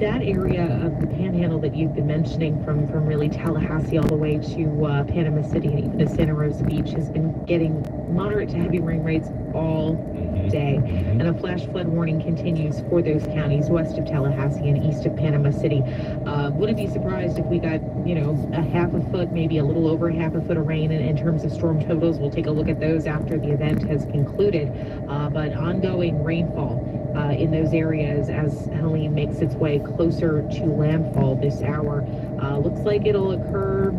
that area of the Panhandle that you've been mentioning from really Tallahassee all the way to Panama City and even to Santa Rosa Beach has been getting moderate to heavy rain rates all day. And a flash flood warning continues for those counties west of Tallahassee and east of Panama City. Wouldn't be surprised if we got, a half a foot, maybe a little over half a foot of rain in terms of storm totals. We'll take a look at those after the event has concluded. But ongoing rainfall in those areas as Helene makes its way closer to landfall this hour. Looks like it'll occur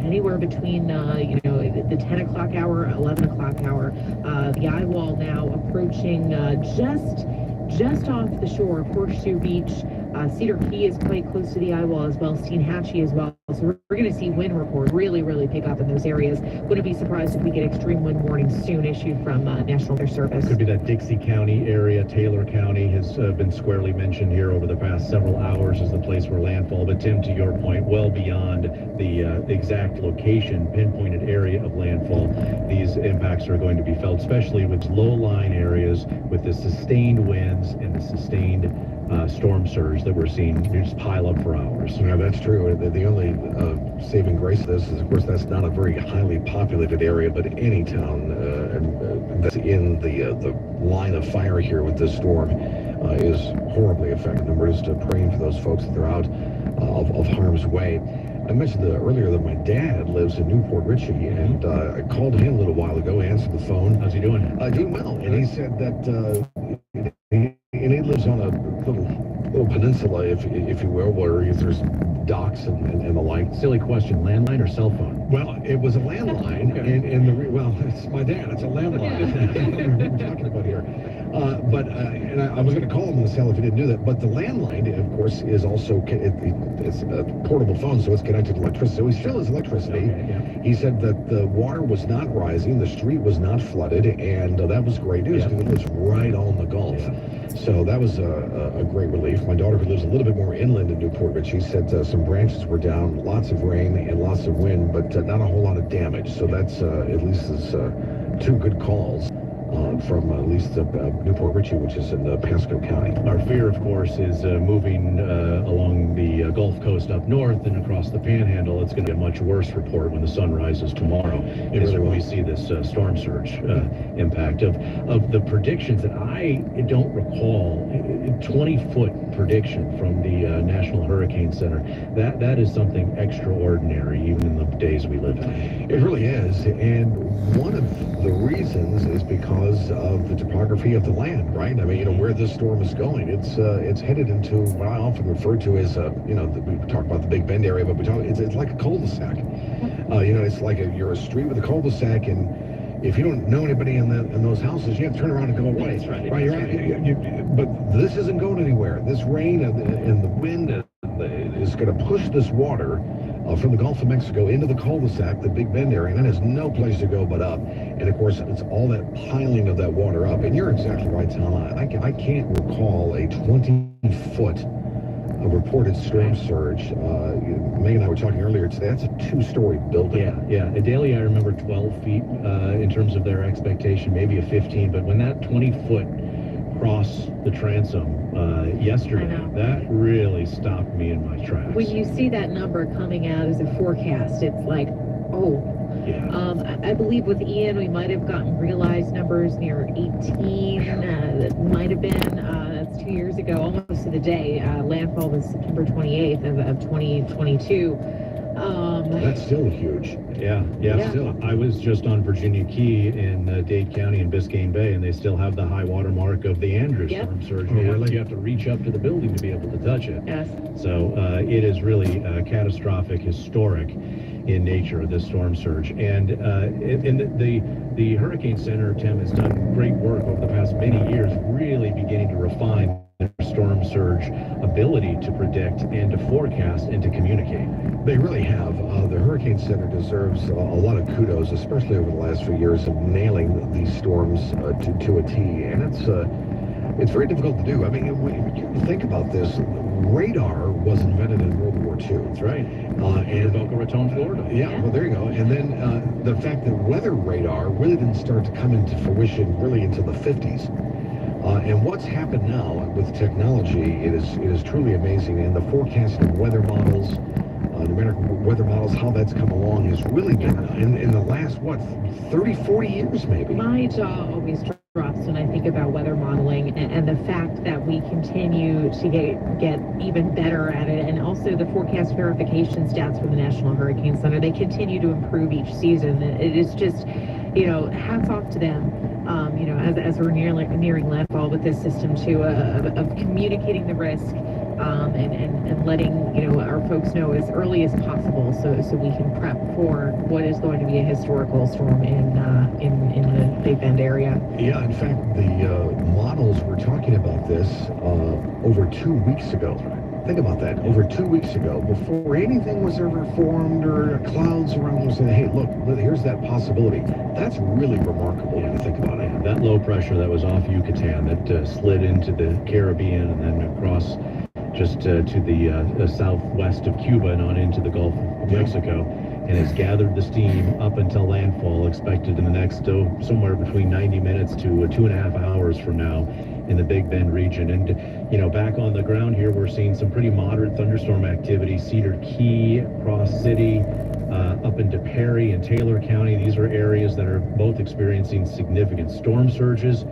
anywhere between, the 10 o'clock hour, 11 o'clock hour. The eye wall now approaching just off the shore of Horseshoe Beach. Cedar Key is quite close to the eye wall as well, Steenhatchee as well. So we're going to see wind report really pick up in those areas. Wouldn't be surprised if we get extreme wind warnings soon issued from National Weather Service. Could be that Dixie County area. Taylor County has been squarely mentioned here over the past several hours as the place where landfall. But Tim, to your point, well beyond the exact location, pinpointed area of landfall, these impacts are going to be felt, especially with low-lying areas with the sustained winds and the sustained storm surge that we're seeing just pile up for hours. Yeah, that's true. The only saving grace of this is, of course, that's not a very highly populated area, but any town that's in the line of fire here with this storm is horribly affected. And we're just praying for those folks that are out of harm's way. I mentioned earlier that my dad lives in Newport Richey, and I called him a little while ago, answered the phone. How's he doing? Doing well. And he said that he lives on a little peninsula, if you will, where there's docks and the like. Silly question, landline or cell phone? Well, it was a landline, Okay. well, it's my dad, it's a landline we're talking about here. And I was going to call him on the cell if he didn't do that, but the landline, of course, is also, it's a portable phone, so it's connected to electricity. So he still has electricity. Okay, yeah. He said that the water was not rising, the street was not flooded, and that was great news because it was right on the Gulf. Yeah. So that was a great relief. My daughter, who lives a little bit more inland in Newport Richey, said some branches were down, lots of rain and lots of wind, but not a whole lot of damage. So that's at least is two good calls from at least Newport Richey, which is in Pasco County. Our fear, of course, is moving along the Gulf Coast up north and across the Panhandle. It's going to be a much worse report when the sun rises tomorrow. It is when we see this storm surge impact. Of the predictions that I don't recall, 20-foot prediction from the National Hurricane Center, that is something extraordinary, even in the days we live in. It really is, and one of the reasons is because of the topography of the land, right? I mean, where this storm is going, it's headed into what I often refer to as, we talk about the Big Bend area, but it's like a cul-de-sac. It's like you're a street with a cul-de-sac, and if you don't know anybody in those houses, you have to turn around and go away. That's right. But this isn't going anywhere. This rain and the wind is going to push this water from the Gulf of Mexico into the cul-de-sac, the Big Bend area, and that has no place to go but up. And of course, it's all that piling of that water up. And you're exactly right, Tom. I can't recall a 20-foot reported storm surge. Megan and I were talking earlier today. That's a 2-story building. Yeah. At Daly, I remember 12 feet in terms of their expectation, maybe a 15. But when that 20-foot crossed the transom yesterday, that really stopped me in my tracks. When you see that number coming out as a forecast, it's like, oh. Yeah. I believe with Ian, we might have gotten realized numbers near 18. That might have been, that's 2 years ago, almost to the day. Landfall was September 28th of 2022. That's still huge. Yeah. Still. I was just on Virginia Key in Dade County and Biscayne Bay, and they still have the high water mark of the Andrew storm surge. You have to reach up to the building to be able to touch it. Yes. So it is really catastrophic, historic in nature, this storm surge. And the Hurricane Center, Tim, has done great work over the past many years, really beginning to refine their storm surge ability to predict and to forecast and to communicate. They really have. The Hurricane Center deserves a lot of kudos, especially over the last few years of nailing these storms to a T. And it's very difficult to do. I mean, when you think about this, radar was invented in World War II. That's right. In Boca Raton, Florida. Yeah, well, there you go. And then the fact that weather radar really didn't start to come into fruition really into the 50s. And what's happened now with technology, it is truly amazing. And the forecasting weather models, numeric weather models, how that's come along has really been in the last, 30, 40 years maybe. My jaw always drops when I think about weather modeling and the fact that we continue to get even better at it. And also the forecast verification stats from the National Hurricane Center, they continue to improve each season. It is just, hats off to them. As we're nearing landfall with this system too, of communicating the risk and letting our folks know as early as possible, so we can prep for what is going to be a historical storm in the Big Bend area. Yeah, in fact, the models were talking about this over 2 weeks ago. Think about that. Over 2 weeks ago, before anything was ever formed or clouds around them saying, hey, look, here's that possibility. That's really remarkable when you think about it. That low pressure that was off Yucatan that slid into the Caribbean and then across just to the southwest of Cuba and on into the Gulf of Mexico, and has gathered the steam up until landfall, expected in the next somewhere between 90 minutes to 2.5 hours from now in the Big Bend region. And back on the ground here, we're seeing some pretty moderate thunderstorm activity. Cedar Key, Cross City, up into Perry and Taylor County. These are areas that are both experiencing significant storm surges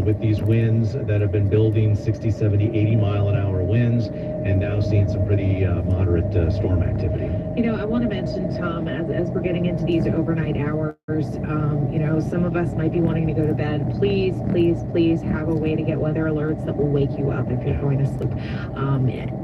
with these winds that have been building 60, 70, 80 mile an hour winds, and now seeing some pretty moderate storm activity. You know, I want to mention, Tom, as we're getting into these overnight hours, you know, some of us might be wanting to go to bed. Please, please, please have a way to get weather alerts that will wake you up if you're going to sleep.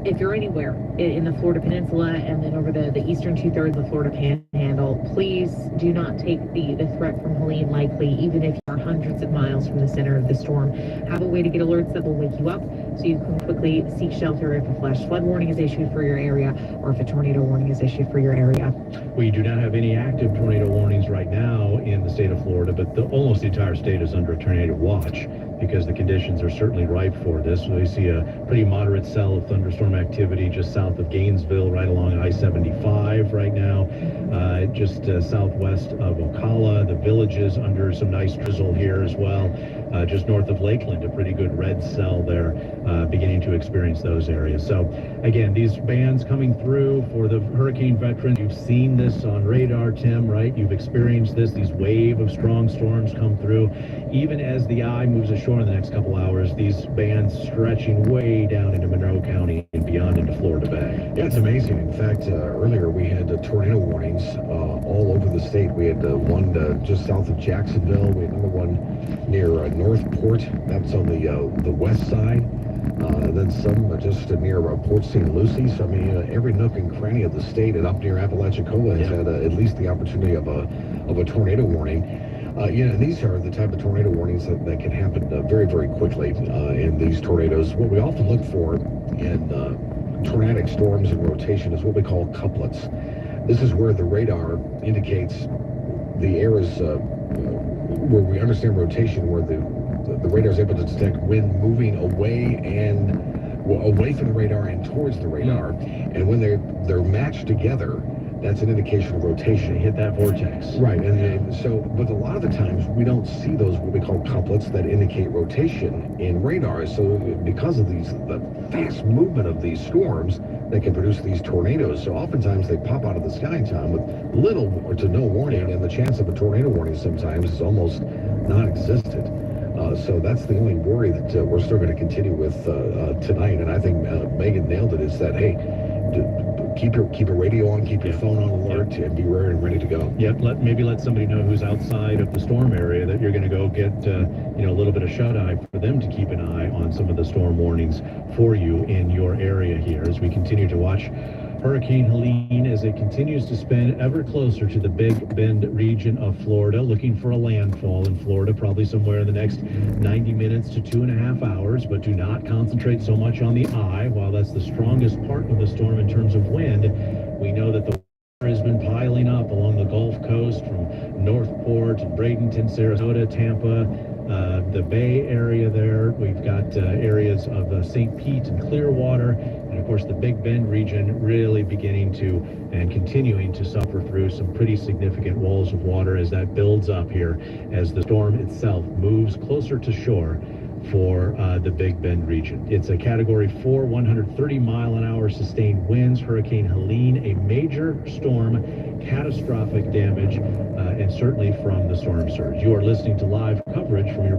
If you're anywhere in the Florida Peninsula and then over the eastern two-thirds of the Florida Panhandle, please do not take the threat from Helene lightly, even if you're hundreds of miles from the center of the storm. Have a way to get alerts that will wake you up so you can quickly seek shelter if a flash flood warning is issued for your area or if a tornado warning is issued for your area. We do not have any active tornado warnings right now in the state of Florida, but almost the entire state is under a tornado watch because the conditions are certainly ripe for this. So we see a pretty moderate cell of thunderstorm activity just south of Gainesville, right along I-75 right now, just southwest of Ocala. The Villages under some nice drizzle here as well. Just north of Lakeland, a pretty good red cell there, beginning to experience those areas. So again, these bands coming through for the hurricane veterans. You've seen this on radar, Tim, right? You've experienced this, these wave of strong storms come through. Even as the eye moves ashore in the next couple hours, these bands stretching way down into Monroe County and beyond into Florida Bay. Yeah, it's amazing. In fact, earlier we had tornado warnings all over the state. We had one just south of Jacksonville. We had another one near Northport. That's on the west side. Then some just near Port St. Lucie. So I mean, every nook and cranny of the state and up near Apalachicola has had at least the opportunity of a tornado warning. You know, these are the type of tornado warnings that can happen very, very quickly in these tornadoes. What we often look for in tornadic storms in rotation is what we call couplets. This is where the radar indicates the areas where we understand rotation, where the radar is able to detect wind moving away from the radar and towards the radar. And when they're matched together, that's an indication of rotation. Hit that vortex. Right, and so, but a lot of the times we don't see those what we call couplets that indicate rotation in radar. So because of the fast movement of these storms that can produce these tornadoes, so oftentimes they pop out of the sky, Tom, with little or to no warning, and the chance of a tornado warning sometimes is almost non-existent. So that's the only worry that we're still going to continue with tonight. And I think Megan nailed it. Is that, hey, keep your radio on, keep your phone on alert, and be ready to go. Yep. Maybe let somebody know who's outside of the storm area that you're going to go get a little bit of shut-eye for them to keep an eye on some of the storm warnings for you in your area here as we continue to watch Hurricane Helene as it continues to spin ever closer to the Big Bend region of Florida, looking for a landfall in Florida, probably somewhere in the next 90 minutes to 2.5 hours, but do not concentrate so much on the eye. While that's the strongest part of the storm in terms of wind, we know that the water has been piling up along the Gulf Coast from Northport, Bradenton, Sarasota, Tampa, the Bay area there. We've got areas of St. Pete and Clearwater, and of course the Big Bend region really beginning to and continuing to suffer through some pretty significant walls of water as that builds up here as the storm itself moves closer to shore for the Big Bend region. It's a Category 4, 130 mile an hour sustained winds. Hurricane Helene, a major storm, catastrophic damage, and certainly from the storm surge. You are listening to live coverage from your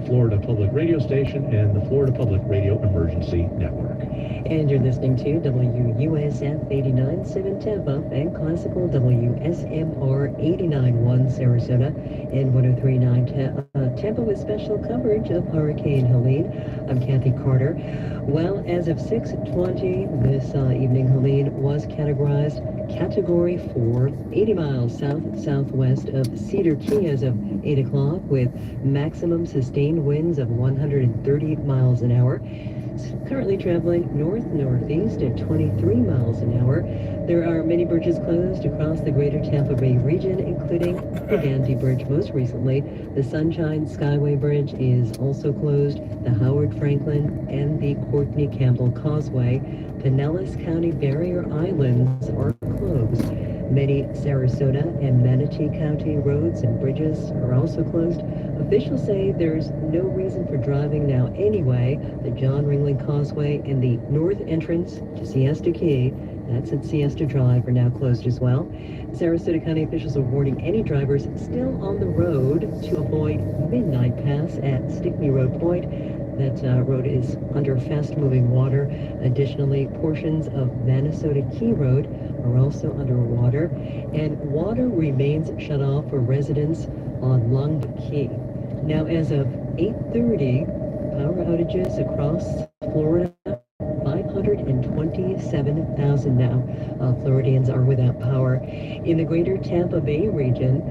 Florida Public Radio station and the Florida Public Radio Emergency Network. And you're listening to WUSF 89.7 Tampa and Classical WSMR 89.1 Sarasota and 103.9 Tampa with special coverage of Hurricane Helene. I'm Kathy Carter. Well, as of 6:20 this evening, Helene was categorized Category 4, 80 miles southwest of Cedar Key as of 8 o'clock with maximum sustained winds of 130 miles an hour. Currently traveling north-northeast at 23 miles an hour. There are many bridges closed across the greater Tampa Bay region, including the Gandy Bridge most recently. The Sunshine Skyway Bridge is also closed. The Howard Franklin and the Courtney Campbell Causeway. Pinellas County barrier islands are closed. Many Sarasota and Manatee County roads and bridges are also closed. Officials say there's no reason for driving now anyway. The John Ringling Causeway and the north entrance to Siesta Key That's at Siesta Drive, are now closed as well. Sarasota County officials are warning any drivers still on the road to avoid Midnight Pass at Stickney Road Point. That road is under fast-moving water. Additionally, portions of Minnesota Key Road are also underwater, and water remains shut off for residents on Long Key. Now, as of 8:30, power outages across Florida, 527,000 now. Floridians are without power. In the greater Tampa Bay region,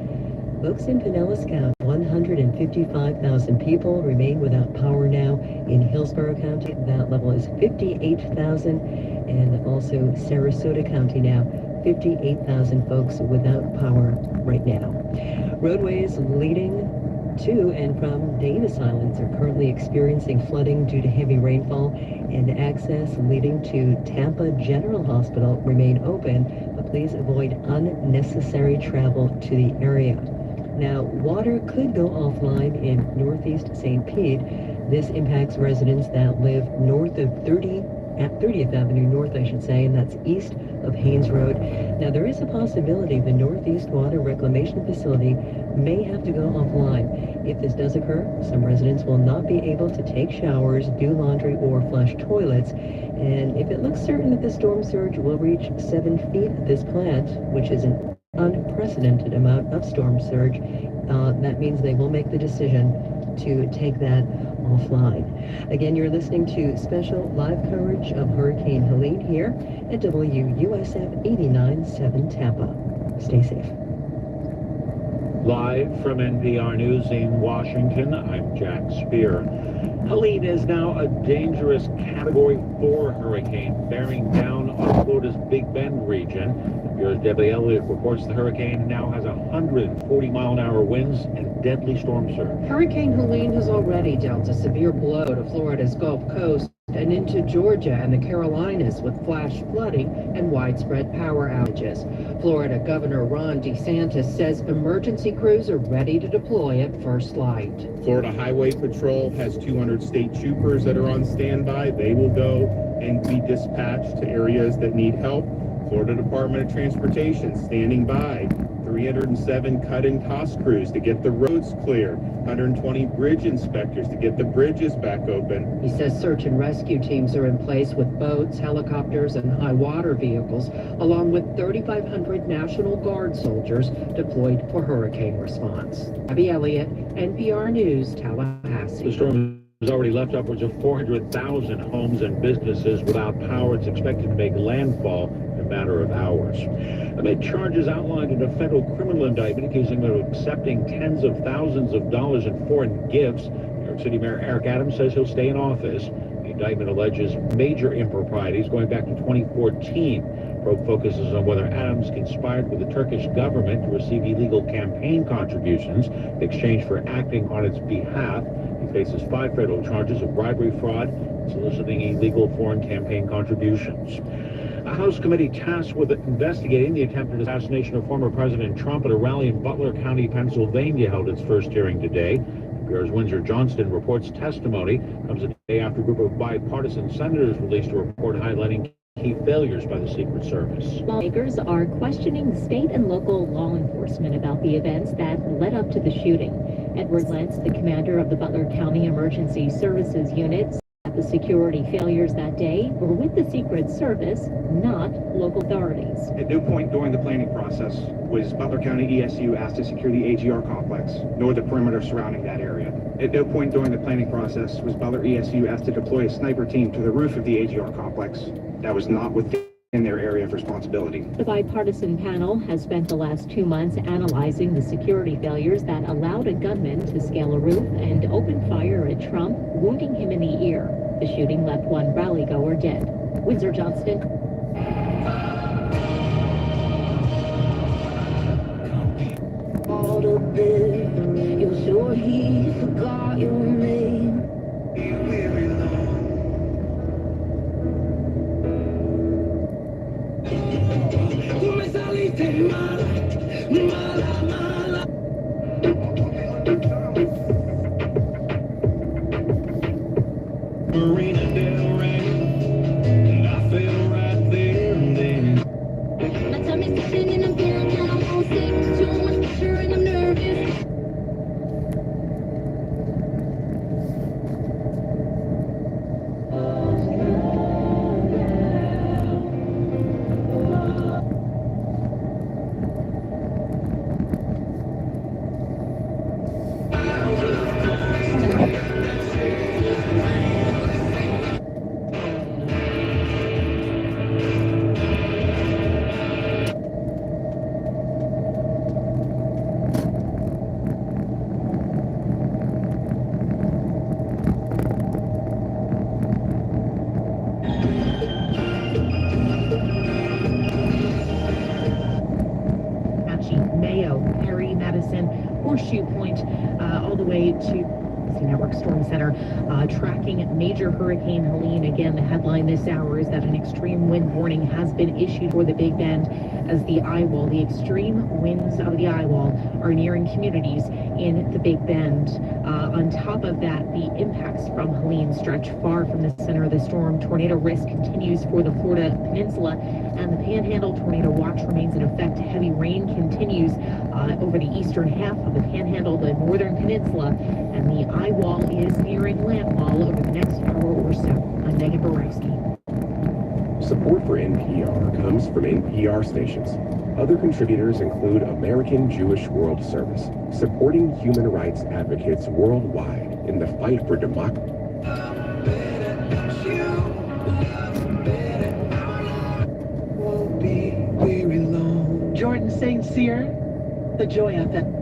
folks in Pinellas County, 155,000 people remain without power now. In Hillsborough County, that level is 58,000. And also Sarasota County now, 58,000 folks without power right now. Roadways leading to and from Davis Islands are currently experiencing flooding due to heavy rainfall, and access leading to Tampa General Hospital remain open, but please avoid unnecessary travel to the area. Now, water could go offline in northeast St. Pete. This impacts residents that live north of 30th Avenue North, I should say, and that's east of Haynes Road. Now, there is a possibility the Northeast Water Reclamation Facility may have to go offline. If this does occur, some residents will not be able to take showers, do laundry, or flush toilets. And if it looks certain that the storm surge will reach 7 feet at this plant, which is an unprecedented amount of storm surge, that means they will make the decision to take that offline. Again, you're listening to special live coverage of Hurricane Helene here at WUSF 89.7 Tampa. Stay safe. Live from NPR News in Washington, I'm Jack Spear. Helene is now a dangerous Category 4 hurricane bearing down on Florida's Big Bend region. NPR's Debbie Elliott reports the hurricane now has 140-mile-an-hour winds and deadly storm surge. Hurricane Helene has already dealt a severe blow to Florida's Gulf Coast and into Georgia and the Carolinas with flash flooding and widespread power outages. Florida Governor Ron DeSantis says emergency crews are ready to deploy at first light. Florida Highway Patrol has 200 state troopers that are on standby. They will go and be dispatched to areas that need help. Florida Department of Transportation standing by. 307 cut and toss crews to get the roads clear. 120 bridge inspectors to get the bridges back open. He says search and rescue teams are in place with boats, helicopters, and high water vehicles, along with 3,500 National Guard soldiers deployed for hurricane response. Abby Elliott, NPR News, Tallahassee. The storm has already left upwards of 400,000 homes and businesses without power. It's expected to make landfall in a matter of hours. Amid charges outlined in a federal criminal indictment accusing them of accepting tens of thousands of dollars in foreign gifts, New York City Mayor Eric Adams says he'll stay in office. The indictment alleges major improprieties going back to 2014. Probe focuses on whether Adams conspired with the Turkish government to receive illegal campaign contributions in exchange for acting on its behalf. He faces 5 federal charges of bribery, fraud, and soliciting illegal foreign campaign contributions. A House committee tasked with investigating the attempted assassination of former President Trump at a rally in Butler County, Pennsylvania, held its first hearing today. NPR's Windsor Johnston reports testimony comes a day after a group of bipartisan senators released a report highlighting key failures by the Secret Service. Lawmakers are questioning state and local law enforcement about the events that led up to the shooting. Edward Lentz, the commander of the Butler County Emergency Services Unit, said the security failures that day were with the Secret Service, not local authorities. At no point during the planning process was Butler County ESU asked to secure the AGR complex, nor the perimeter surrounding that area. At no point during the planning process was Butler ESU asked to deploy a sniper team to the roof of the AGR complex. That was not within their area of responsibility. The bipartisan panel has spent the last 2 months analyzing the security failures that allowed a gunman to scale a roof and open fire at Trump, wounding him in the ear. The shooting left one rally-goer dead. Windsor Johnston. You're sure he forgot your name. Tú me saliste mala, mala. Marina Del Rey, and I fell right there and then. Mayo, Perry, Madison, Horseshoe Point, all the way to Network Storm Center, tracking major Hurricane Helene. Again, the headline this hour is that an extreme wind warning has been issued for the Big Bend as the eye wall, the extreme winds of the eye wall, are nearing communities in the Big Bend. On top of that, the impacts from Helene stretch far from the center of the storm. Tornado risk continues for the Florida Peninsula and the Panhandle. Tornado watch remains in effect. Heavy rain continues over the eastern half of the Panhandle, the northern peninsula, and the eye wall is nearing landfall over the next hour or so. I'm Megan Borowski. Support for NPR comes from NPR stations. Other contributors include American Jewish World Service, supporting human rights advocates worldwide in the fight for democracy. Jordan St. Cyr, the Joy FM.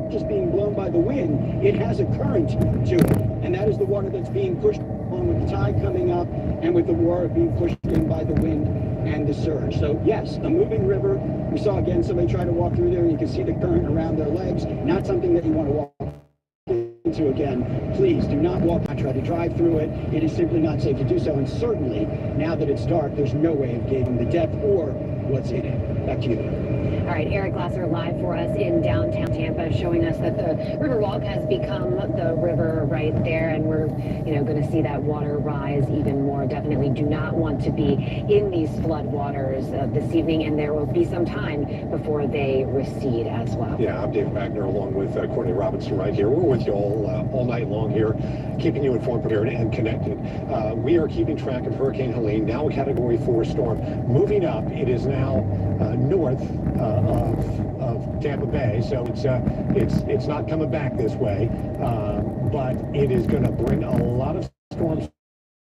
Just being blown by the wind, it has a current to it, and that is the water that's being pushed on with the tide coming up and with the water being pushed in by the wind and the surge. So yes, a moving river. We saw again somebody try to walk through there, and you can see the current around their legs. Not something that you want to walk into again. Please do not walk. I try to drive through it. It is simply not safe to do so, and certainly now that it's dark, there's no way of gauging the depth or what's in it. Back to you. All right, Eric Glasser live for us in downtown Tampa, showing us that the Riverwalk has become the river right there, and we're, going to see that water rise even more. Definitely do not want to be in these flood waters this evening, and there will be some time before they recede as well. Yeah, I'm David Wagner along with Courtney Robinson right here. We're with you all night long here, keeping you informed, prepared, and connected. We are keeping track of Hurricane Helene, now a Category 4 storm, moving up. It is now north of Tampa Bay, so it's not coming back this way, but it is going to bring a lot of storm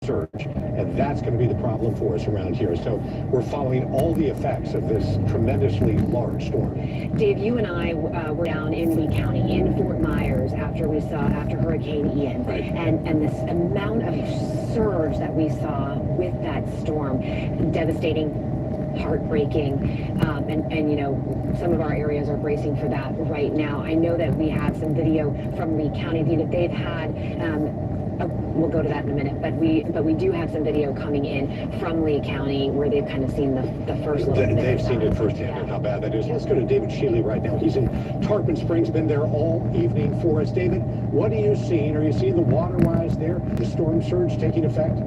surge, and that's going to be the problem for us around here. So we're following all the effects of this tremendously large storm. Dave, you and I were down in Lee County, in Fort Myers, after Hurricane Ian, right. and this amount of surge that we saw with that storm, devastating, heartbreaking, and some of our areas are bracing for that right now. I know that we have some video from Lee County that they've had. We'll go to that in a minute, but we do have some video coming in from Lee County where they've kind of seen the first little bit. They've seen it firsthand and how bad that is. Let's go to David Shealy right now. He's in Tarpon Springs, been there all evening for us. David, what are you seeing? Are you seeing the water rise there, the storm surge taking effect?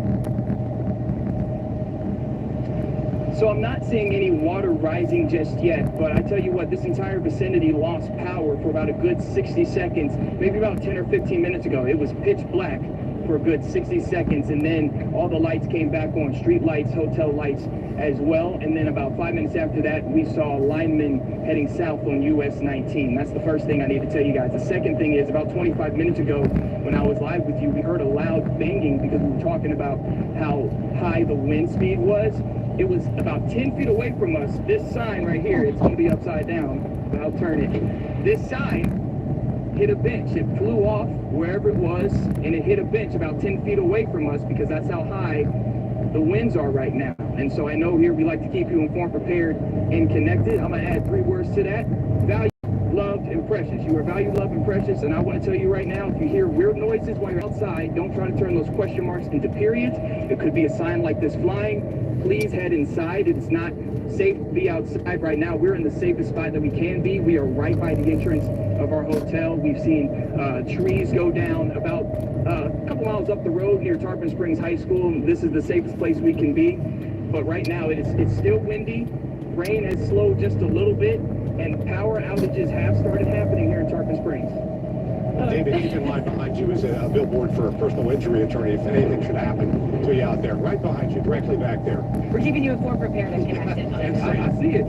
So I'm not seeing any water rising just yet, but I tell you what, this entire vicinity lost power for about a good 60 seconds, maybe about 10 or 15 minutes ago. It was pitch black for a good 60 seconds, and then all the lights came back on, street lights, hotel lights as well, and then about 5 minutes after that, we saw linemen heading south on US 19. That's the first thing I need to tell you guys. The second thing is, about 25 minutes ago, when I was live with you, we heard a loud banging because we were talking about how high the wind speed was. It was about 10 feet away from us. This sign right here, it's going to be upside down, but I'll turn it. This sign hit a bench. It flew off wherever it was, and it hit a bench about 10 feet away from us because that's how high the winds are right now. And so I know here we like to keep you informed, prepared, and connected. I'm going to add 3 words to that. Value, loved, and precious. You are valued, loved, and precious. And I want to tell you right now, if you hear weird noises while you're outside, don't try to turn those question marks into periods. It could be a sign like this flying. Please head inside. It's not safe to be outside right now. We're in the safest spot that we can be. We are right by the entrance of our hotel. We've seen trees go down about a couple miles up the road near Tarpon Springs High School. This is the safest place we can be. But right now it's still windy. Rain has slowed just a little bit, and power outages have started happening here in Tarpon Springs. David, keep in mind behind you is a billboard for a personal injury attorney if anything should happen to you out there. Right behind you, directly back there. We're keeping you informed, prepared, and connected. I see it.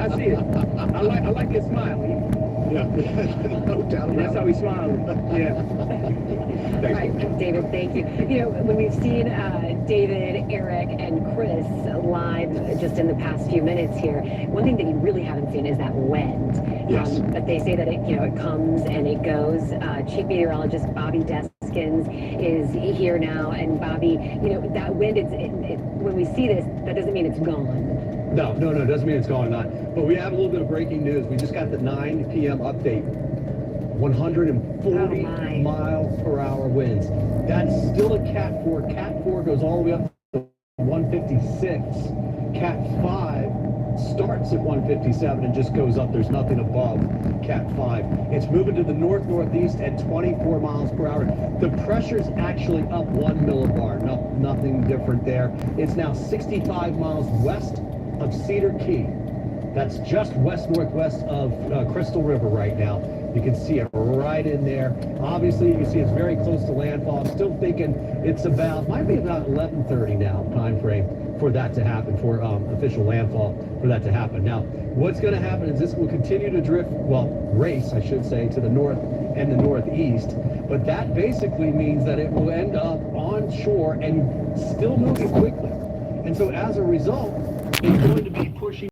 I see it. I like your smile. Yeah, no doubt about it. That's how we smile. Yeah. All right, David, thank you. When we've seen David, Eric, and Chris live just in the past few minutes here, one thing that you really haven't seen is that wind. Yes. But they say that it comes and it goes. Chief Meteorologist Bobby Dess Skins is here now. And Bobby, you know, that wind, when we see this, that doesn't mean it's gone. No, doesn't mean it's gone or not. But we have a little bit of breaking news. We just got the 9 p.m. update. 140 miles per hour winds. That's still a Cat 4. Cat 4 goes all the way up to 156. Cat 5 starts at 157 and just goes up. There's nothing above Cat 5. It's moving to the north-northeast at 24 miles per hour. The pressure's actually up 1 millibar. Nothing different there. It's now 65 miles west of Cedar Key. That's just west-northwest of Crystal River right now. You can see it right in there. Obviously, you can see it's very close to landfall. I'm still thinking it's might be about 11:30 now, time frame for that to happen, for official landfall for that to happen. Now, what's going to happen is this will continue to drift, race, I should say, to the north and the northeast. But that basically means that it will end up on shore and still moving quickly. And so as a result, it's going to be pushing